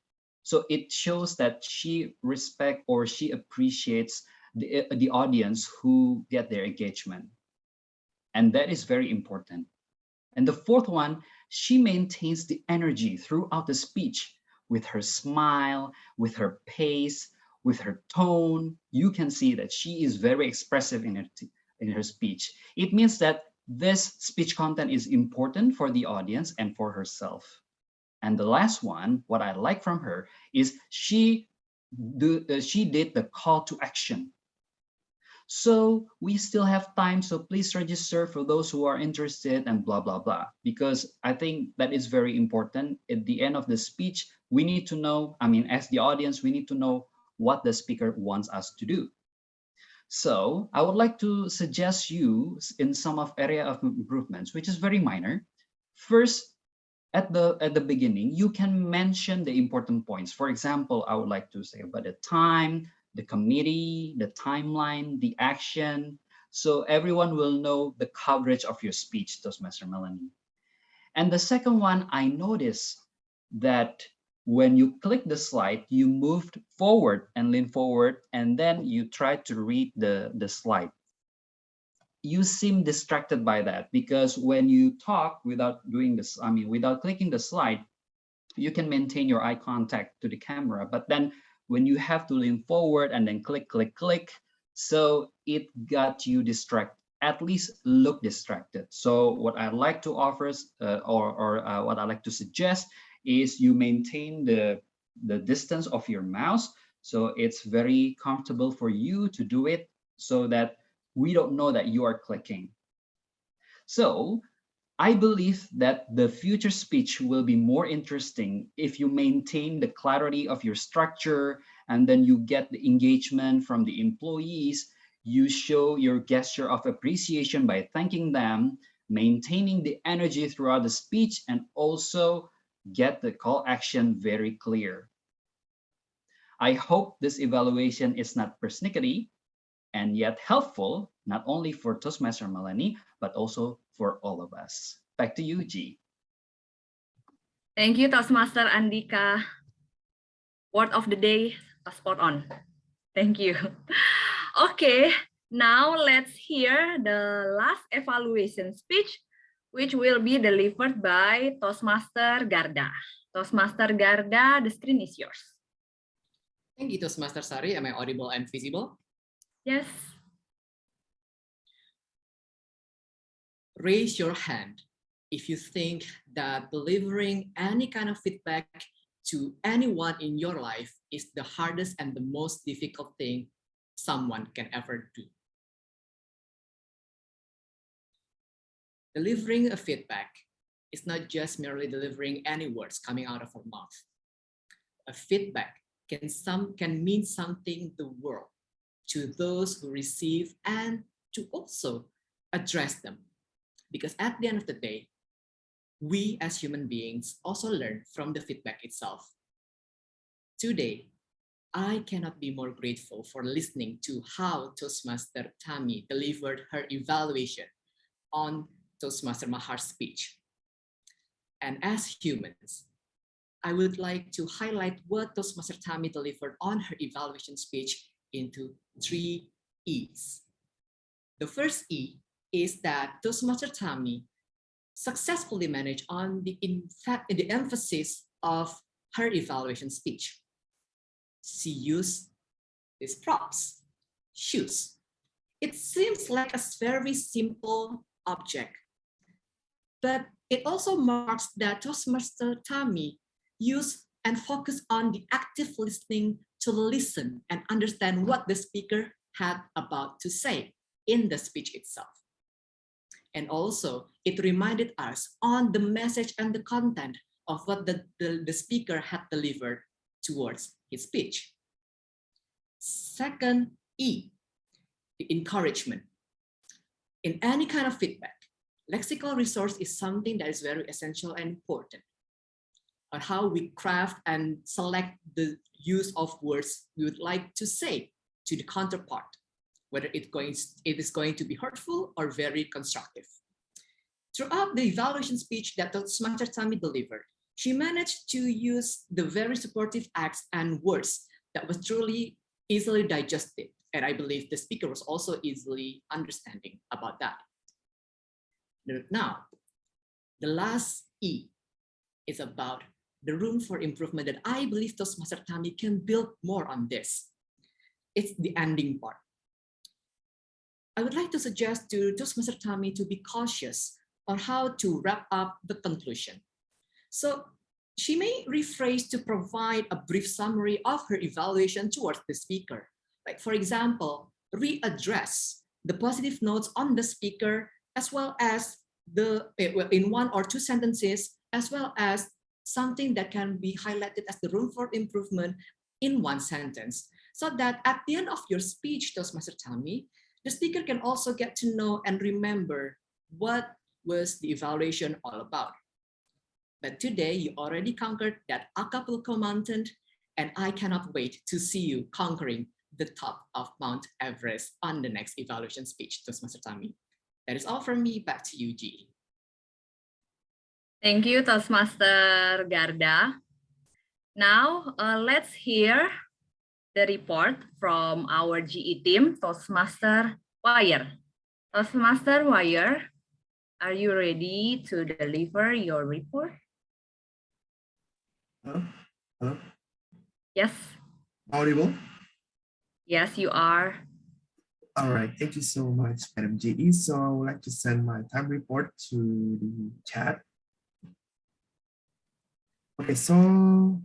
So it shows that she respects or she appreciates the audience who get their engagement. And that is very important. And the fourth one, she maintains the energy throughout the speech with her smile, with her pace, with her tone. You can see that she is very expressive in her speech. It means that this speech content is important for the audience and for herself. And the last one, what I like from her is she did the call to action. So we still have time, so please register for those who are interested and blah, blah, blah. Because I think that is very important. At the end of the speech, we need to know, as the audience, we need to know what the speaker wants us to do. So I would like to suggest you in some of area of improvements, which is very minor. First, at the beginning, you can mention the important points. For example, I would like to say about the time, the committee, the timeline, the action. So everyone will know the coverage of your speech, Toastmaster Melanie. And the second one, I noticed that when you click the slide, you moved forward and lean forward, and then you try to read the slide. You seem distracted by that because when you talk without doing this, without clicking the slide, you can maintain your eye contact to the camera. But then when you have to lean forward and then click, click, click, so it got you distracted, at least look distracted. So what I'd like to offer what I'd like to suggest is you maintain the distance of your mouse. So it's very comfortable for you to do it so that we don't know that you are clicking. So I believe that the future speech will be more interesting if you maintain the clarity of your structure, and then you get the engagement from the employees. You show your gesture of appreciation by thanking them, maintaining the energy throughout the speech, and also get the call action very clear. I hope this evaluation is not persnickety and yet helpful, not only for Toastmaster Melanie, but also for all of us. Back to you, G. Thank you, Toastmaster Andika. Word of the day, spot on. Thank you. Okay, now let's hear the last evaluation speech, which will be delivered by Toastmaster Garda. Toastmaster Garda, the screen is yours. Thank you, Toastmaster Sari. Am I audible and visible? Yes. Raise your hand if you think that delivering any kind of feedback to anyone in your life is the hardest and the most difficult thing someone can ever do. Delivering a feedback is not just merely delivering any words coming out of our mouth. A feedback can mean something the world to those who receive and to also address them. Because at the end of the day, we as human beings also learn from the feedback itself. Today, I cannot be more grateful for listening to how Toastmaster Tami delivered her evaluation on Toastmaster Mahar's speech. And as humans, I would like to highlight what Toastmaster Tami delivered on her evaluation speech into 3 E's. The first E is that Toastmaster Tami successfully managed on the emphasis of her evaluation speech. She used these props, shoes. It seems like a very simple object, but it also marks that Toastmaster Tami used and focused on the active listening to listen and understand what the speaker had about to say in the speech itself. And also, it reminded us on the message and the content of what the speaker had delivered towards his speech. Second E, the encouragement. In any kind of feedback, lexical resource is something that is very essential and important on how we craft and select the use of words we would like to say to the counterpart, whether it is going to be hurtful or very constructive. Throughout the evaluation speech that Toastmaster Tami delivered, she managed to use the very supportive acts and words that was truly easily digested. And I believe the speaker was also easily understanding about that. Now, the last E is about the room for improvement that I believe Toastmaster Tami can build more on this. It's the ending part. I would like to suggest to Toastmaster Tami to be cautious on how to wrap up the conclusion. So she may rephrase to provide a brief summary of her evaluation towards the speaker. Like, for example, readdress the positive notes on the speaker, as well as in 1 or 2 sentences, as well as something that can be highlighted as the room for improvement in 1 sentence. so that at the end of your speech, Toastmaster Tammy, the speaker can also get to know and remember what was the evaluation all about. But today you already conquered that Acapulco mountain, and I cannot wait to see you conquering the top of Mount Everest on the next evaluation speech, Toastmaster Tammy. That is all from me. Back to you, G. Thank you, Toastmaster Garda. Now, let's hear the report from our GE team, Toastmaster Wire. Toastmaster Wire, are you ready to deliver your report? Hello? Hello? Yes. Audible? Yes, you are. All right, thank you so much, Madam GE. So I would like to send my time report to the chat. Okay, so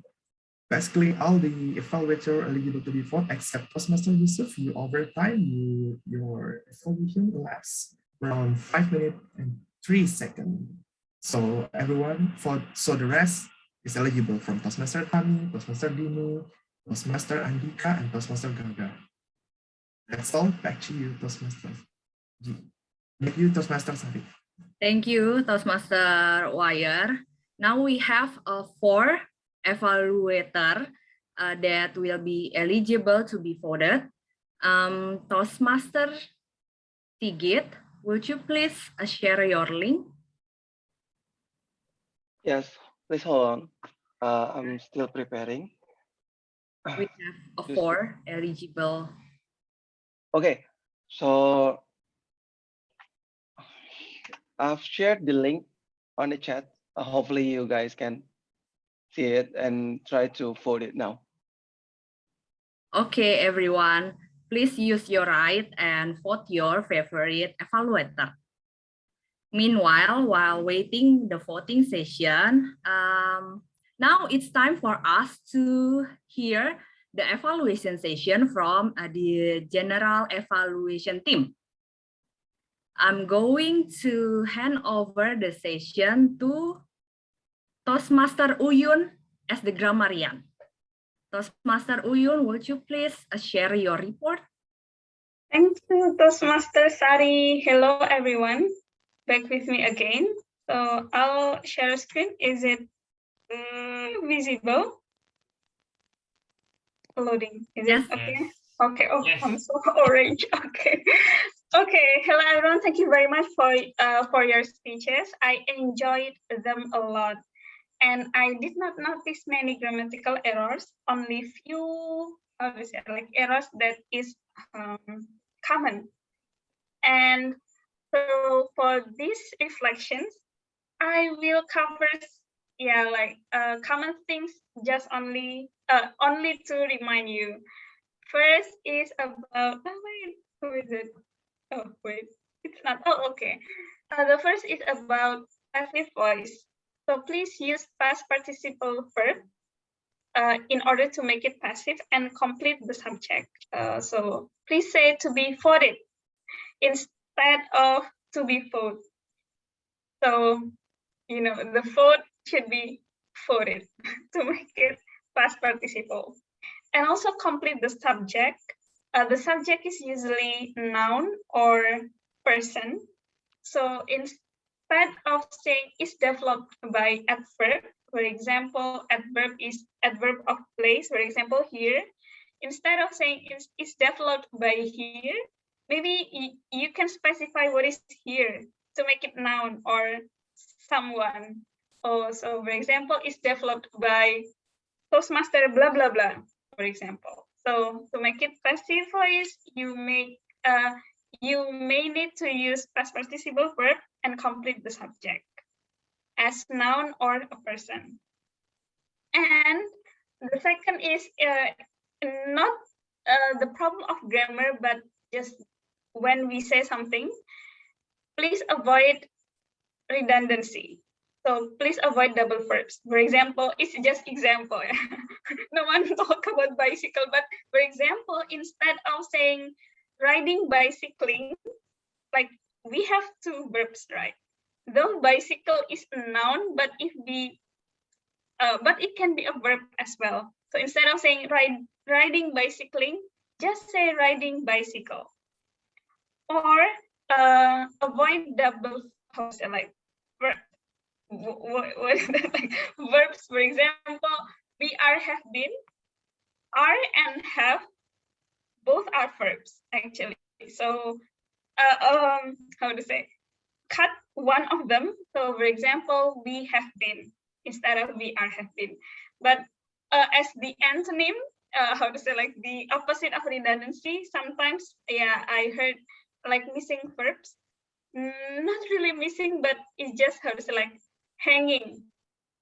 basically all the evaluator eligible to be voted except Toastmaster Yusuf, over time, your evaluation lasts around 5 minutes and 3 seconds. So everyone, so the rest is eligible from Toastmaster Tammy, Toastmaster Dini, Toastmaster Andika, and Toastmaster Gaga. That's all. Back to you, Toastmaster. Thank you, Toastmaster Sari. Thank you, Toastmaster Wire. Now we have 4 evaluators that will be eligible to be voted. Toastmaster Sigit, would you please share your link? Yes, please hold on. I'm still preparing. We have 4 eligible. Okay, so I've shared the link on the chat. Hopefully you guys can see it and try to vote it now. Okay, everyone, please use your right and vote your favorite evaluator. Meanwhile, while waiting the voting session, now it's time for us to hear the evaluation session from the general evaluation team. I'm going to hand over the session to Toastmaster Uyun as the grammarian. Toastmaster Uyun, would you please share your report? Thank you, Toastmaster Sari. Hello, everyone. Back with me again. So I'll share a screen. Is it visible? Loading. Is it okay? Okay. Oh, yes. I'm so orange. Okay. Okay. Hello, everyone. Thank you very much for your speeches. I enjoyed them a lot, and I did not notice many grammatical errors. Only few, how to say, like errors that is common. And so for these reflections, I will cover common things just only to remind you. First is about who is it? Oh wait, it's not. Oh okay. The first is about passive voice. So please use past participle verb in order to make it passive and complete the subject. So please say to be voted instead of to be voted. So, you know, the vote should be voted to make it past participle. And also complete the subject. The subject is usually noun or person. So instead of saying is developed by adverb, for example, adverb is adverb of place, for example, here. Instead of saying is developed by here, maybe you can specify what is here to make it noun or someone. Oh, so for example, is developed by Toastmaster blah blah blah, for example. So to make it passive voice, you may need to use past participle verb and complete the subject as noun or a person. And the second is not the problem of grammar, but just when we say something, please avoid redundancy. So please avoid double verbs. For example, it's just example. No one talk about bicycle, but for example, instead of saying riding, bicycling, like we have 2 verbs, right? Though bicycle is a noun, but it can be a verb as well. So instead of saying riding bicycling, just say riding bicycle. Or avoid double, how to say, like what is that, like verbs. For example, be, are, have been. Are and have both are verbs actually. So how to say, cut one of them. So for example, we have been instead of we are have been. But as the antonym, how to say, like the opposite of redundancy, sometimes, yeah, I heard like missing verbs. Not really missing, but it's just, how to say, like hanging.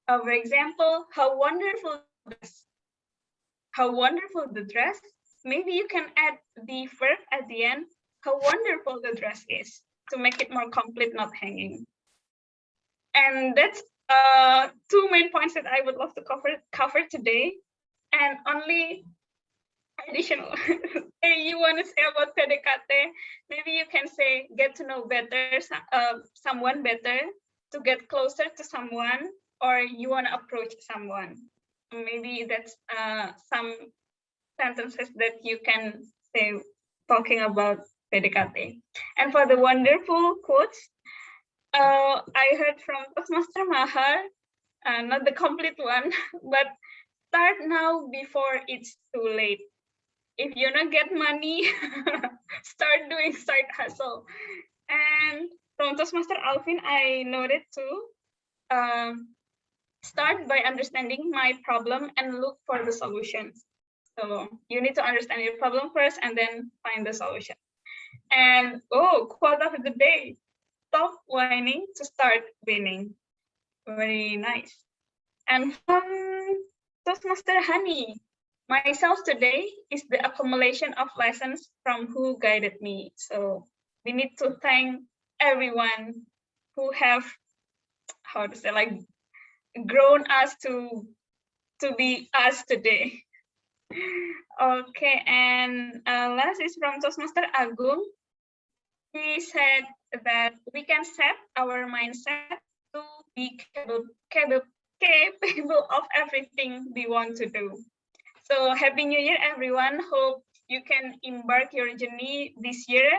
For example, how wonderful this. How wonderful the dress. Maybe you can add the verb at the end. How wonderful the dress is, to make it more complete, not hanging. And that's two main points that I would love to cover today. And only additional, hey, you want to say about PDKT? Maybe you can say get to know better, someone better, to get closer to someone, or you want to approach someone. Maybe that's some sentences that you can say talking about PDKT. And for the wonderful quotes, I heard from Toastmaster Mahar, not the complete one, but start now before it's too late. If you don't get money, start doing side hustle. And from Toastmaster Alfin, I noted too, start by understanding my problem and look for the solutions. So you need to understand your problem first and then find the solution. And quote of the day, stop whining to start winning. Very nice. And from Toastmaster Hanny, myself today is the accumulation of lessons from who guided me. So we need to thank everyone who have, how to say, like grown us to be us today. Okay, and last is from Toastmaster Agung. He said that we can set our mindset to be capable of everything we want to do. So Happy New Year, everyone. Hope you can embark your journey this year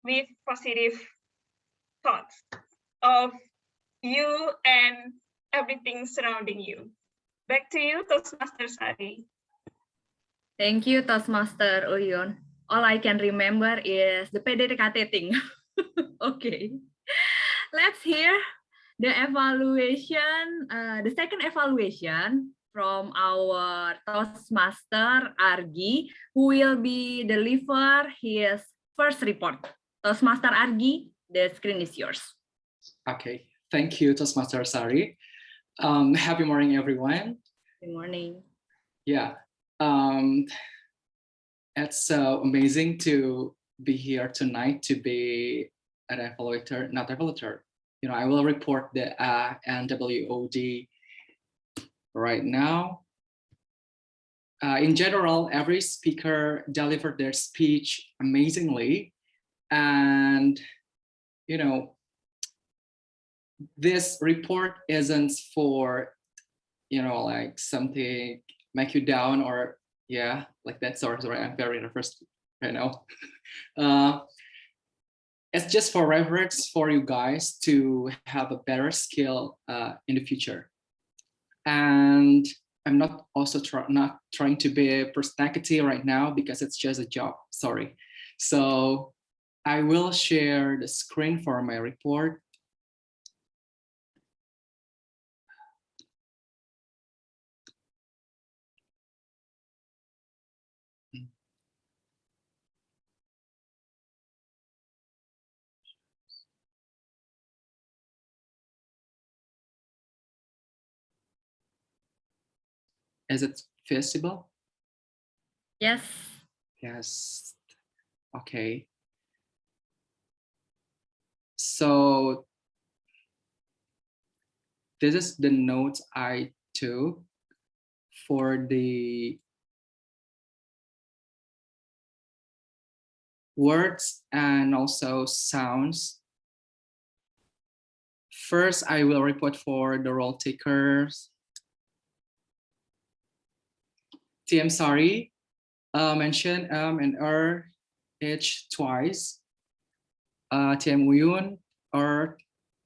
with positive thoughts of you and everything surrounding you. Back to you, Toastmaster Sari. Thank you, Toastmaster Uyun. All I can remember is the PDKT thing. Okay, let's hear the evaluation, the second evaluation from our Toastmaster Argi, who will be deliver his first report. Toastmaster Argi, the screen is yours. Okay, thank you, Toastmaster Sari. Happy morning, everyone. Good morning. Yeah, it's so amazing to be here tonight to be an evaluator, not evaluator. You know, I will report the NWOD right now. In general, every speaker delivered their speech amazingly. And, you know, this report isn't for, you know, like something make you down or, yeah, like that sort. Sorry, I'm very nervous right now. It's just for reference for you guys to have a better skill in the future. And I'm not also not trying to be a personality right now because it's just a job, sorry. So I will share the screen for my report. Is it visible? Yes. Yes. Okay. So this is the notes I took for the words and also sounds. First, I will report for the role takers. TM Sari mentioned and each twice. TM Uyun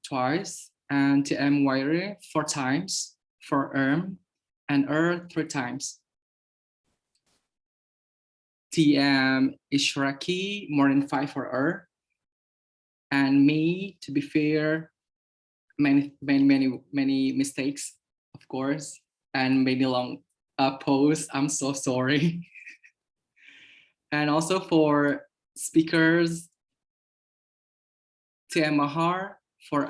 twice, and TM Wairi 4 times for and 3 times. TM Ishraki more than 5 for and me, to be fair, many mistakes, of course, and many long posts. I'm so sorry. And also for speakers, TM Mahar for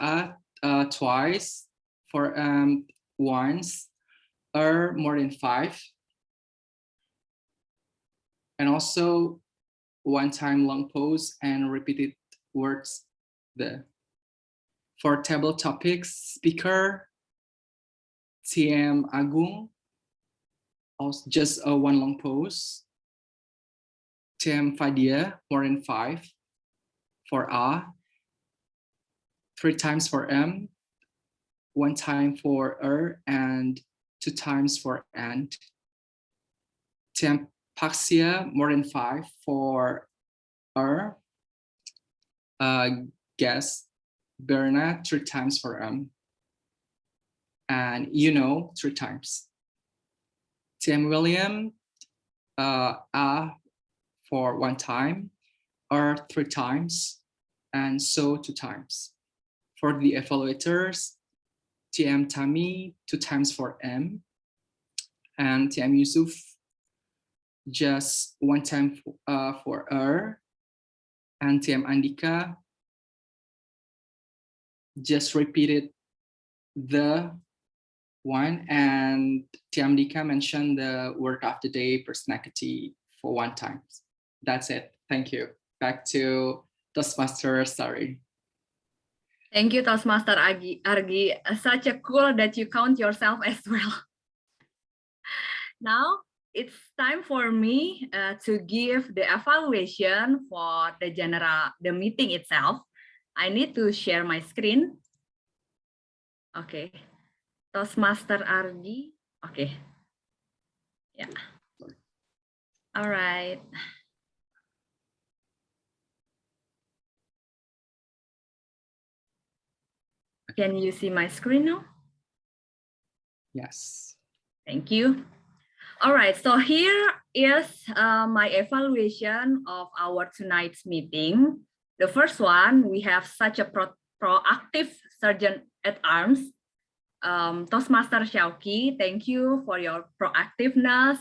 twice, for once, more than 5. And also 1 time long pause and repeated words there. For table topics, speaker, TM Agung, also just 1 long pause. TM Fadia, more than 5 for 3 times for M, 1 time for and 2 times for and. TM Paxia, more than 5 for guess Berna 3 times for and 3 times. TM William for 1 time, 3 times, and so 2 times. For the evaluators, TM Tami 2 times for M, and TM Yusuf just 1 time for and TM Andika just repeated the one, and TM Andika mentioned the word of the day personality for 1 time. That's it. Thank you. Back to Toastmaster Sari. Thank you, Toastmaster Argi. Such a cool that you count yourself as well. Now it's time for me to give the evaluation for the meeting itself. I need to share my screen. Okay, Toastmaster Argi. Okay, yeah. All right. Can you see my screen now? Yes. Thank you. All right, so here is my evaluation of our tonight's meeting. The first one, we have such a proactive sergeant at arms. Toastmaster Xiaoqi, thank you for your proactiveness.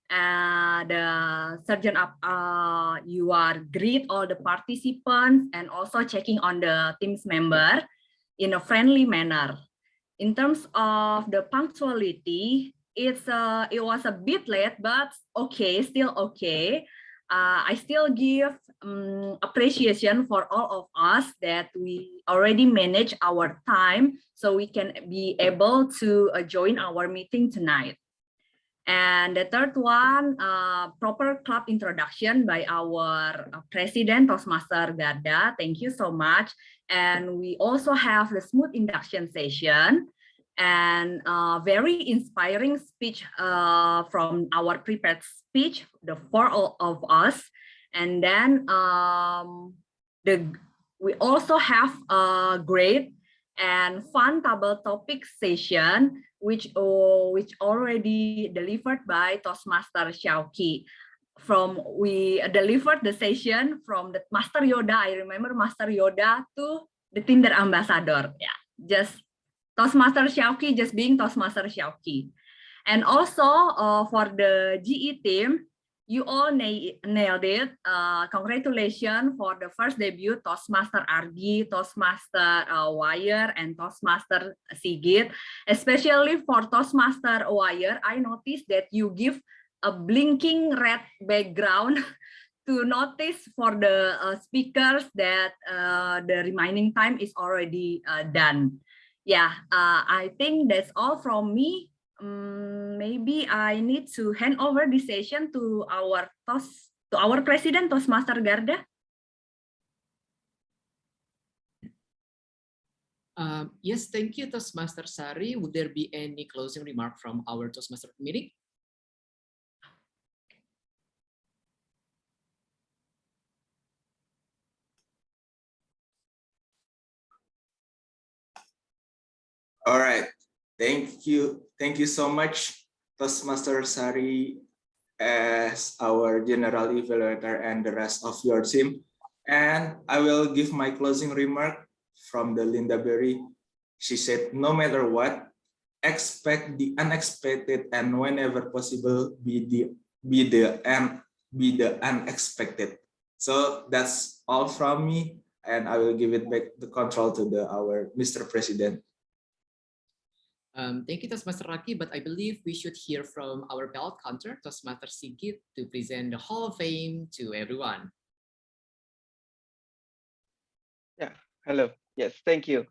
The sergeant you are greet all the participants and also checking on the team's member in a friendly manner. In terms of the punctuality, it was a bit late, but okay, still okay. I still give appreciation for all of us that we already manage our time so we can be able to join our meeting tonight. And the third one, proper club introduction by our president, Toastmaster Garda. Thank you so much. And we also have the smooth induction session and very inspiring speech from our prepared speech, the 4 of us. And then we also have a great and fun table topic session, which already delivered by Toastmaster Xiaoqi. We delivered the session from the Master Yoda. I remember Master Yoda to the Tinder ambassador. Yeah, just Toastmaster Xiaoqi just being Toastmaster Xiaoqi. And also for the GE team, you all nailed it. Congratulations for the first debut, Toastmaster Argi, Toastmaster Wire, and Toastmaster Sigit. Especially for Toastmaster Wire, I noticed that you give a blinking red background to notice for the speakers that the remaining time is already done. Yeah, I think that's all from me. Maybe I need to hand over the session to our president, Toastmaster Garda. Yes, thank you, Toastmaster Sari. Would there be any closing remark from our Toastmaster meeting? All right. Thank you. Thank you so much, Toastmaster Sari, as our general evaluator and the rest of your team. And I will give my closing remark from the Linda Berry. She said, no matter what, expect the unexpected, and whenever possible, be the unexpected. So that's all from me, and I will give it back the control to our Mr. President. Thank you, Toastmaster Raki, but I believe we should hear from our belt counter, Toastmaster Sigit, to present the Hall of Fame to everyone. Yeah, hello. Yes, thank you.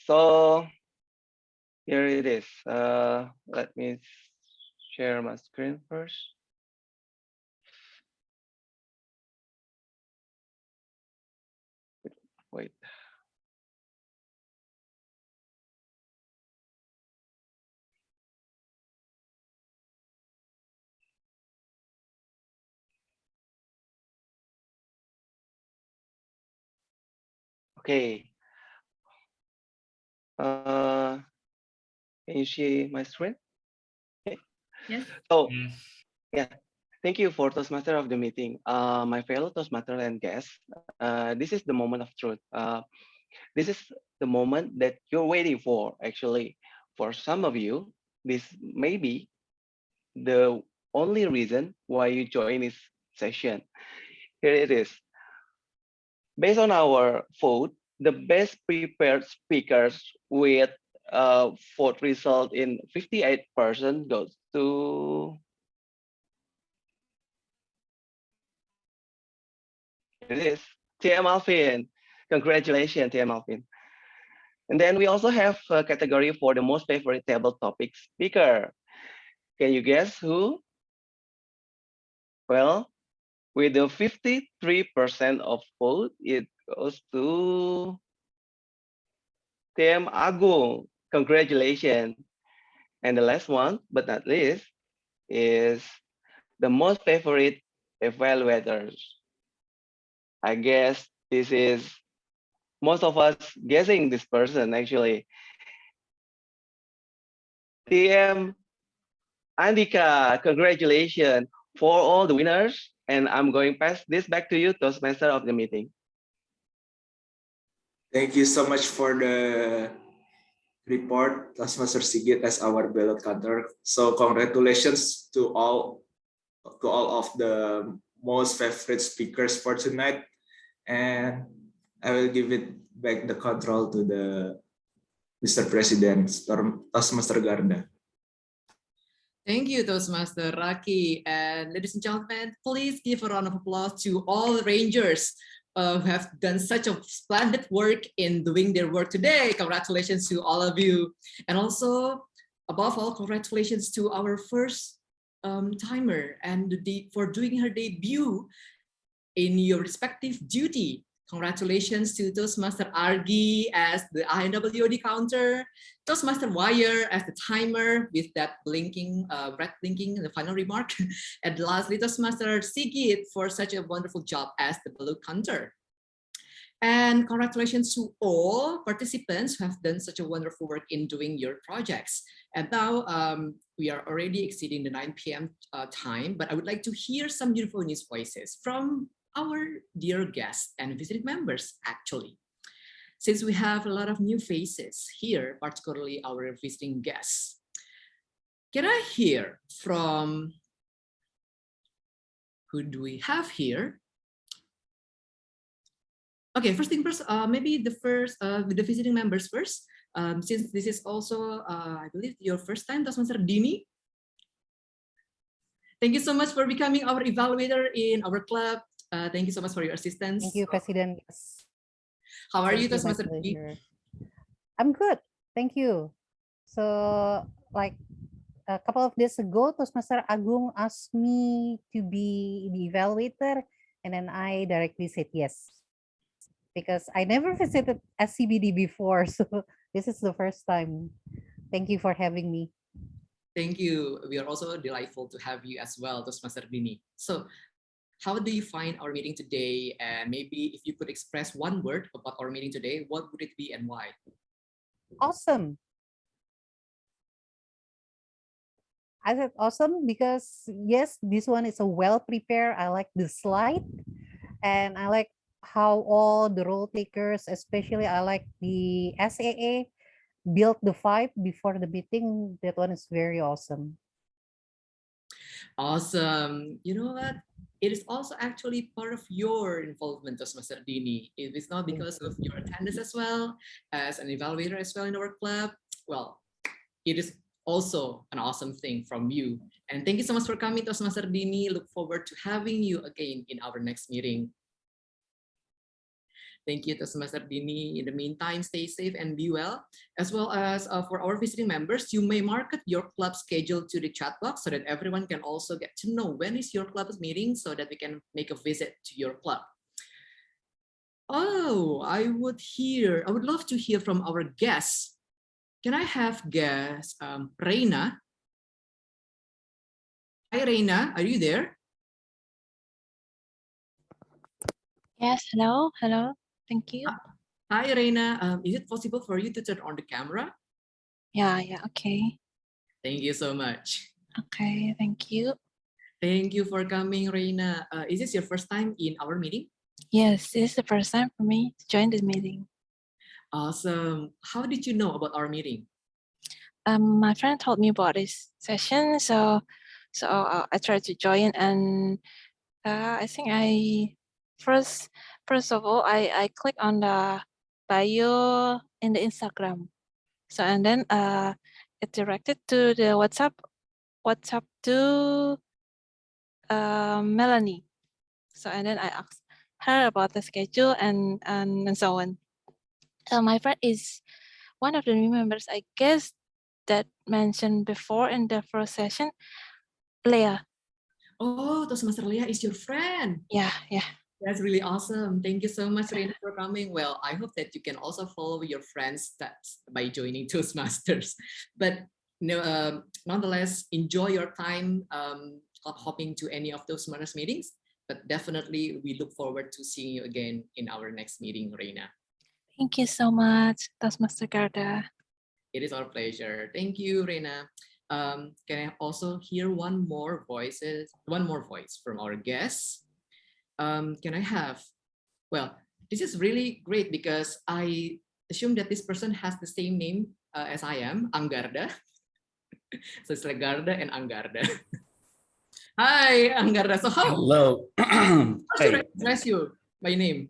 So here it is. Let me share my screen first. Wait. Okay. Can you see my screen? Okay. Yes. So, yeah. Thank you for Toastmaster of the meeting. My fellow Toastmaster and guests, this is the moment of truth. This is the moment that you're waiting for, actually. For some of you, this may be the only reason why you join this session. Here it is. Based on our vote, the best prepared speakers with vote result in 58% goes to, here it is, TM Alfin. Congratulations, TM Alfin. And then we also have a category for the most favorite table topic speaker. Can you guess who? Well, with the 53% of vote, it goes to TM Agung. Congratulations. And the last one, but not least, is the most favorite evaluators. I guess this is most of us guessing this person actually. TM Andika, congratulations for all the winners. And I'm going pass this back to you, Toastmaster of the meeting. Thank you so much for the report, Toastmaster Sigit, as our ballot counter. So congratulations to all of the most favorite speakers for tonight. And I will give it back the control to the Mr. President, Toastmaster Garda. Thank you, Toastmaster Raki. And ladies and gentlemen, please give a round of applause to all the Rangers who have done such a splendid work in doing their work today. Congratulations to all of you. And also, above all, congratulations to our first timer and for doing her debut in your respective duty. Congratulations to Toastmaster Argi as the INWOD counter, Toastmaster Wire as the timer with that blinking, red blinking in the final remark, and lastly, Toastmaster Sigit for such a wonderful job as the blue counter. And congratulations to all participants who have done such a wonderful work in doing your projects. And now we are already exceeding the 9 p.m. Time, but I would like to hear some beautiful news voices from our dear guests and visiting members, actually. Since we have a lot of new faces here, particularly our visiting guests, can I hear from, who do we have here? Okay, first thing first, maybe the visiting members first, since this is also, I believe, your first time, Toastmaster Dini. Thank you so much for becoming our evaluator in our club. Thank you so much for your assistance. Thank you, President. How are you, Thank Toastmaster? I'm good. Thank you. So, like a couple of days ago, Toastmaster Agung asked me to be the evaluator, and then I directly said yes. Because I never visited SCBD before, so this is the first time. Thank you for having me. Thank you. We are also delightful to have you as well, Toastmaster Dini. So, how do you find our meeting today? And maybe if you could express one word about our meeting today, what would it be and why? Awesome. I said awesome because yes, this one is a well prepared. I like the slide and I like how all the role takers, especially I like the SAA, built the vibe before the meeting. That one is very awesome. Awesome. You know what? It is also actually part of your involvement, Toastmaster Dini. It is not because of your attendance as well as an evaluator as well in our club. Well, it is also an awesome thing from you. And thank you so much for coming, Toastmaster Dini. Look forward to having you again in our next meeting. Thank you, Toastmaster Dini. In the meantime, stay safe and be well. As well as for our visiting members, you may market your club schedule to the chat box so that everyone can also get to know when is your club's meeting so that we can make a visit to your club. Oh, I would love to hear from our guests. Can I have guest Reina? Hi, Reina, are you there? Yes, hello, hello. Thank you. Hi, Reina. Is it possible for you to turn on the camera? Yeah, okay. Thank you so much. Okay, thank you. Thank you for coming, Reina. Is this your first time in our meeting? Yes, this is the first time for me to join this meeting. Awesome. How did you know about our meeting? My friend told me about this session, so I tried to join, and I think first of all I click on the bio in the Instagram, so and then it directed to the WhatsApp to Melanie, so and then I asked her about the schedule and so on. My friend is one of the new members, I guess, that mentioned before in the first session, Leah. Oh, Toastmaster Leah is your friend. Yeah. That's really awesome. Thank you so much, Reina, for coming. Well, I hope that you can also follow your friends' steps by joining Toastmasters. But nonetheless, enjoy your time hopping to any of those Toastmasters meetings. But definitely, we look forward to seeing you again in our next meeting, Reina. Thank you so much, Toastmaster Garda. It is our pleasure. Thank you, Reina. Can I also hear one more voice from our guests? Can I have? Well, this is really great because I assume that this person has the same name as I am, Anggarda. So it's like Garda and Anggarda. Hi, Anggarda. So how? Hello. How should I address you by name?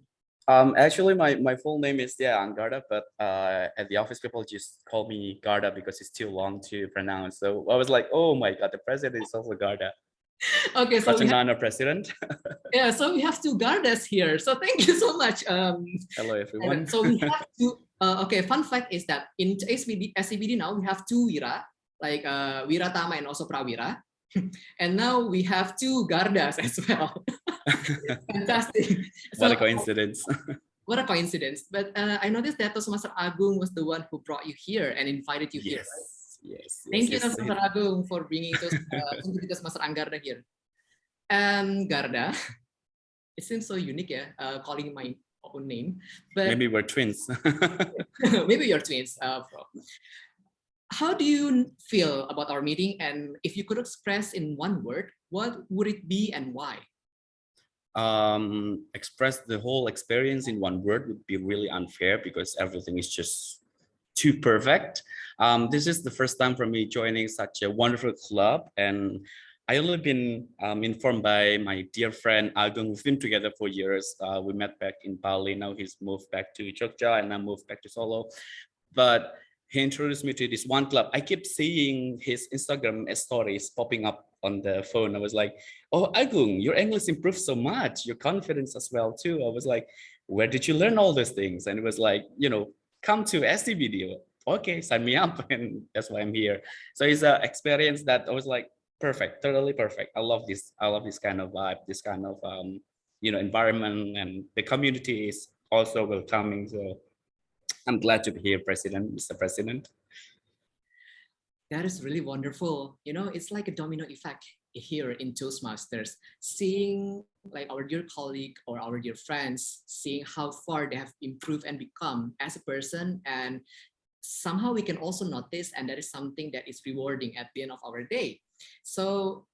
Actually, my full name is Anggarda, but at the office people just call me Garda because it's too long to pronounce. So I was like, oh my God, the president is also Garda. Okay, so such an honor, president. Yeah, so we have two Gardas here. So thank you so much. Hello, everyone. So we have two. Okay, fun fact is that in SCBD now we have two Wira, like Wiratama and also Prawira. And now we have two Gardas as well. Fantastic. What a coincidence. What a coincidence. But I noticed that Toastmaster Agung was the one who brought you here and invited you here, right? Yes. Thank you, Toastmaster Agung, for bringing Toastmaster Anggarda here. Garda, it seems so unique, calling my own name. But maybe we're twins. Maybe you're twins. How do you feel about our meeting? And if you could express in one word, what would it be and why? Express the whole experience in one word would be really unfair because everything is just too perfect. This is the first time for me joining such a wonderful club, and I only been informed by my dear friend Agung. We've been together for years. We met back in Bali. Now he's moved back to Jogja, and I moved back to Solo. But he introduced me to this one club. I keep seeing his Instagram stories popping up on the phone. I was like, oh, Agung, your English improved so much. Your confidence as well, too. I was like, where did you learn all these things? And it was like, come to SCBD. Okay, sign me up. And that's why I'm here. So it's an experience that I was like, perfect, totally perfect. I love this. I love this kind of vibe, this kind of, environment, and the community is also welcoming. So I'm glad to be here, Mr. President. That is really wonderful. It's like a domino effect here in Toastmasters, seeing like our dear colleague or our dear friends, seeing how far they have improved and become as a person. And somehow we can also notice, and that is something that is rewarding at the end of our day. So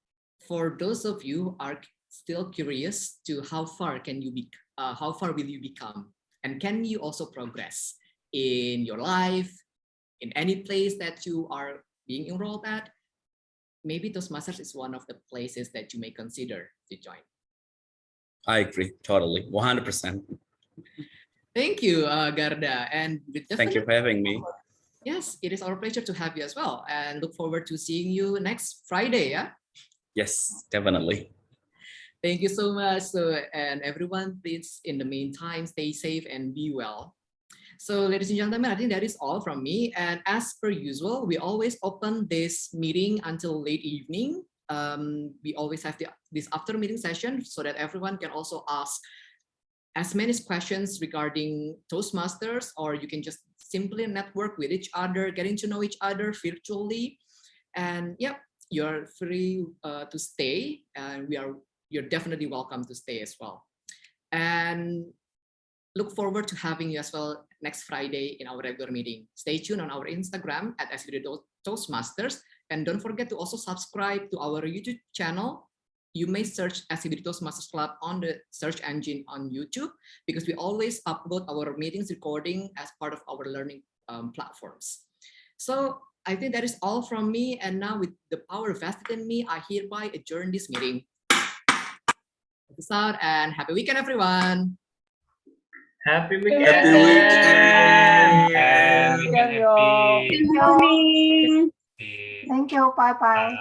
for those of you who are still curious to how far will you become? And can you also progress in your life, in any place that you are being enrolled at? Maybe Toastmasters is one of the places that you may consider to join. I agree, totally, 100%. Thank you, Garda. And Thank you for having me. Yes, it is our pleasure to have you as well. And look forward to seeing you next Friday, yeah? Yes, definitely. Thank you so much. So, and everyone, please, in the meantime, stay safe and be well. So, ladies and gentlemen, I think that is all from me. And as per usual, we always open this meeting until late evening. We always have this after meeting session so that everyone can also ask as many questions regarding Toastmasters, or you can just simply network with each other, getting to know each other virtually. And yep, you're free to stay, and you're definitely welcome to stay as well. And look forward to having you as well next Friday in our regular meeting. Stay tuned on our Instagram at SCBD Toastmasters, and don't forget to also subscribe to our YouTube channel. You may search SCBD Toastmasters Club on the search engine on YouTube, because we always upload our meetings recording as part of our learning platforms. So I think that is all from me. And now with the power vested in me, I hereby adjourn this meeting. Peace out and happy weekend, everyone. Happy weekend. Happy weekend. Thank you. Thank you. Bye bye.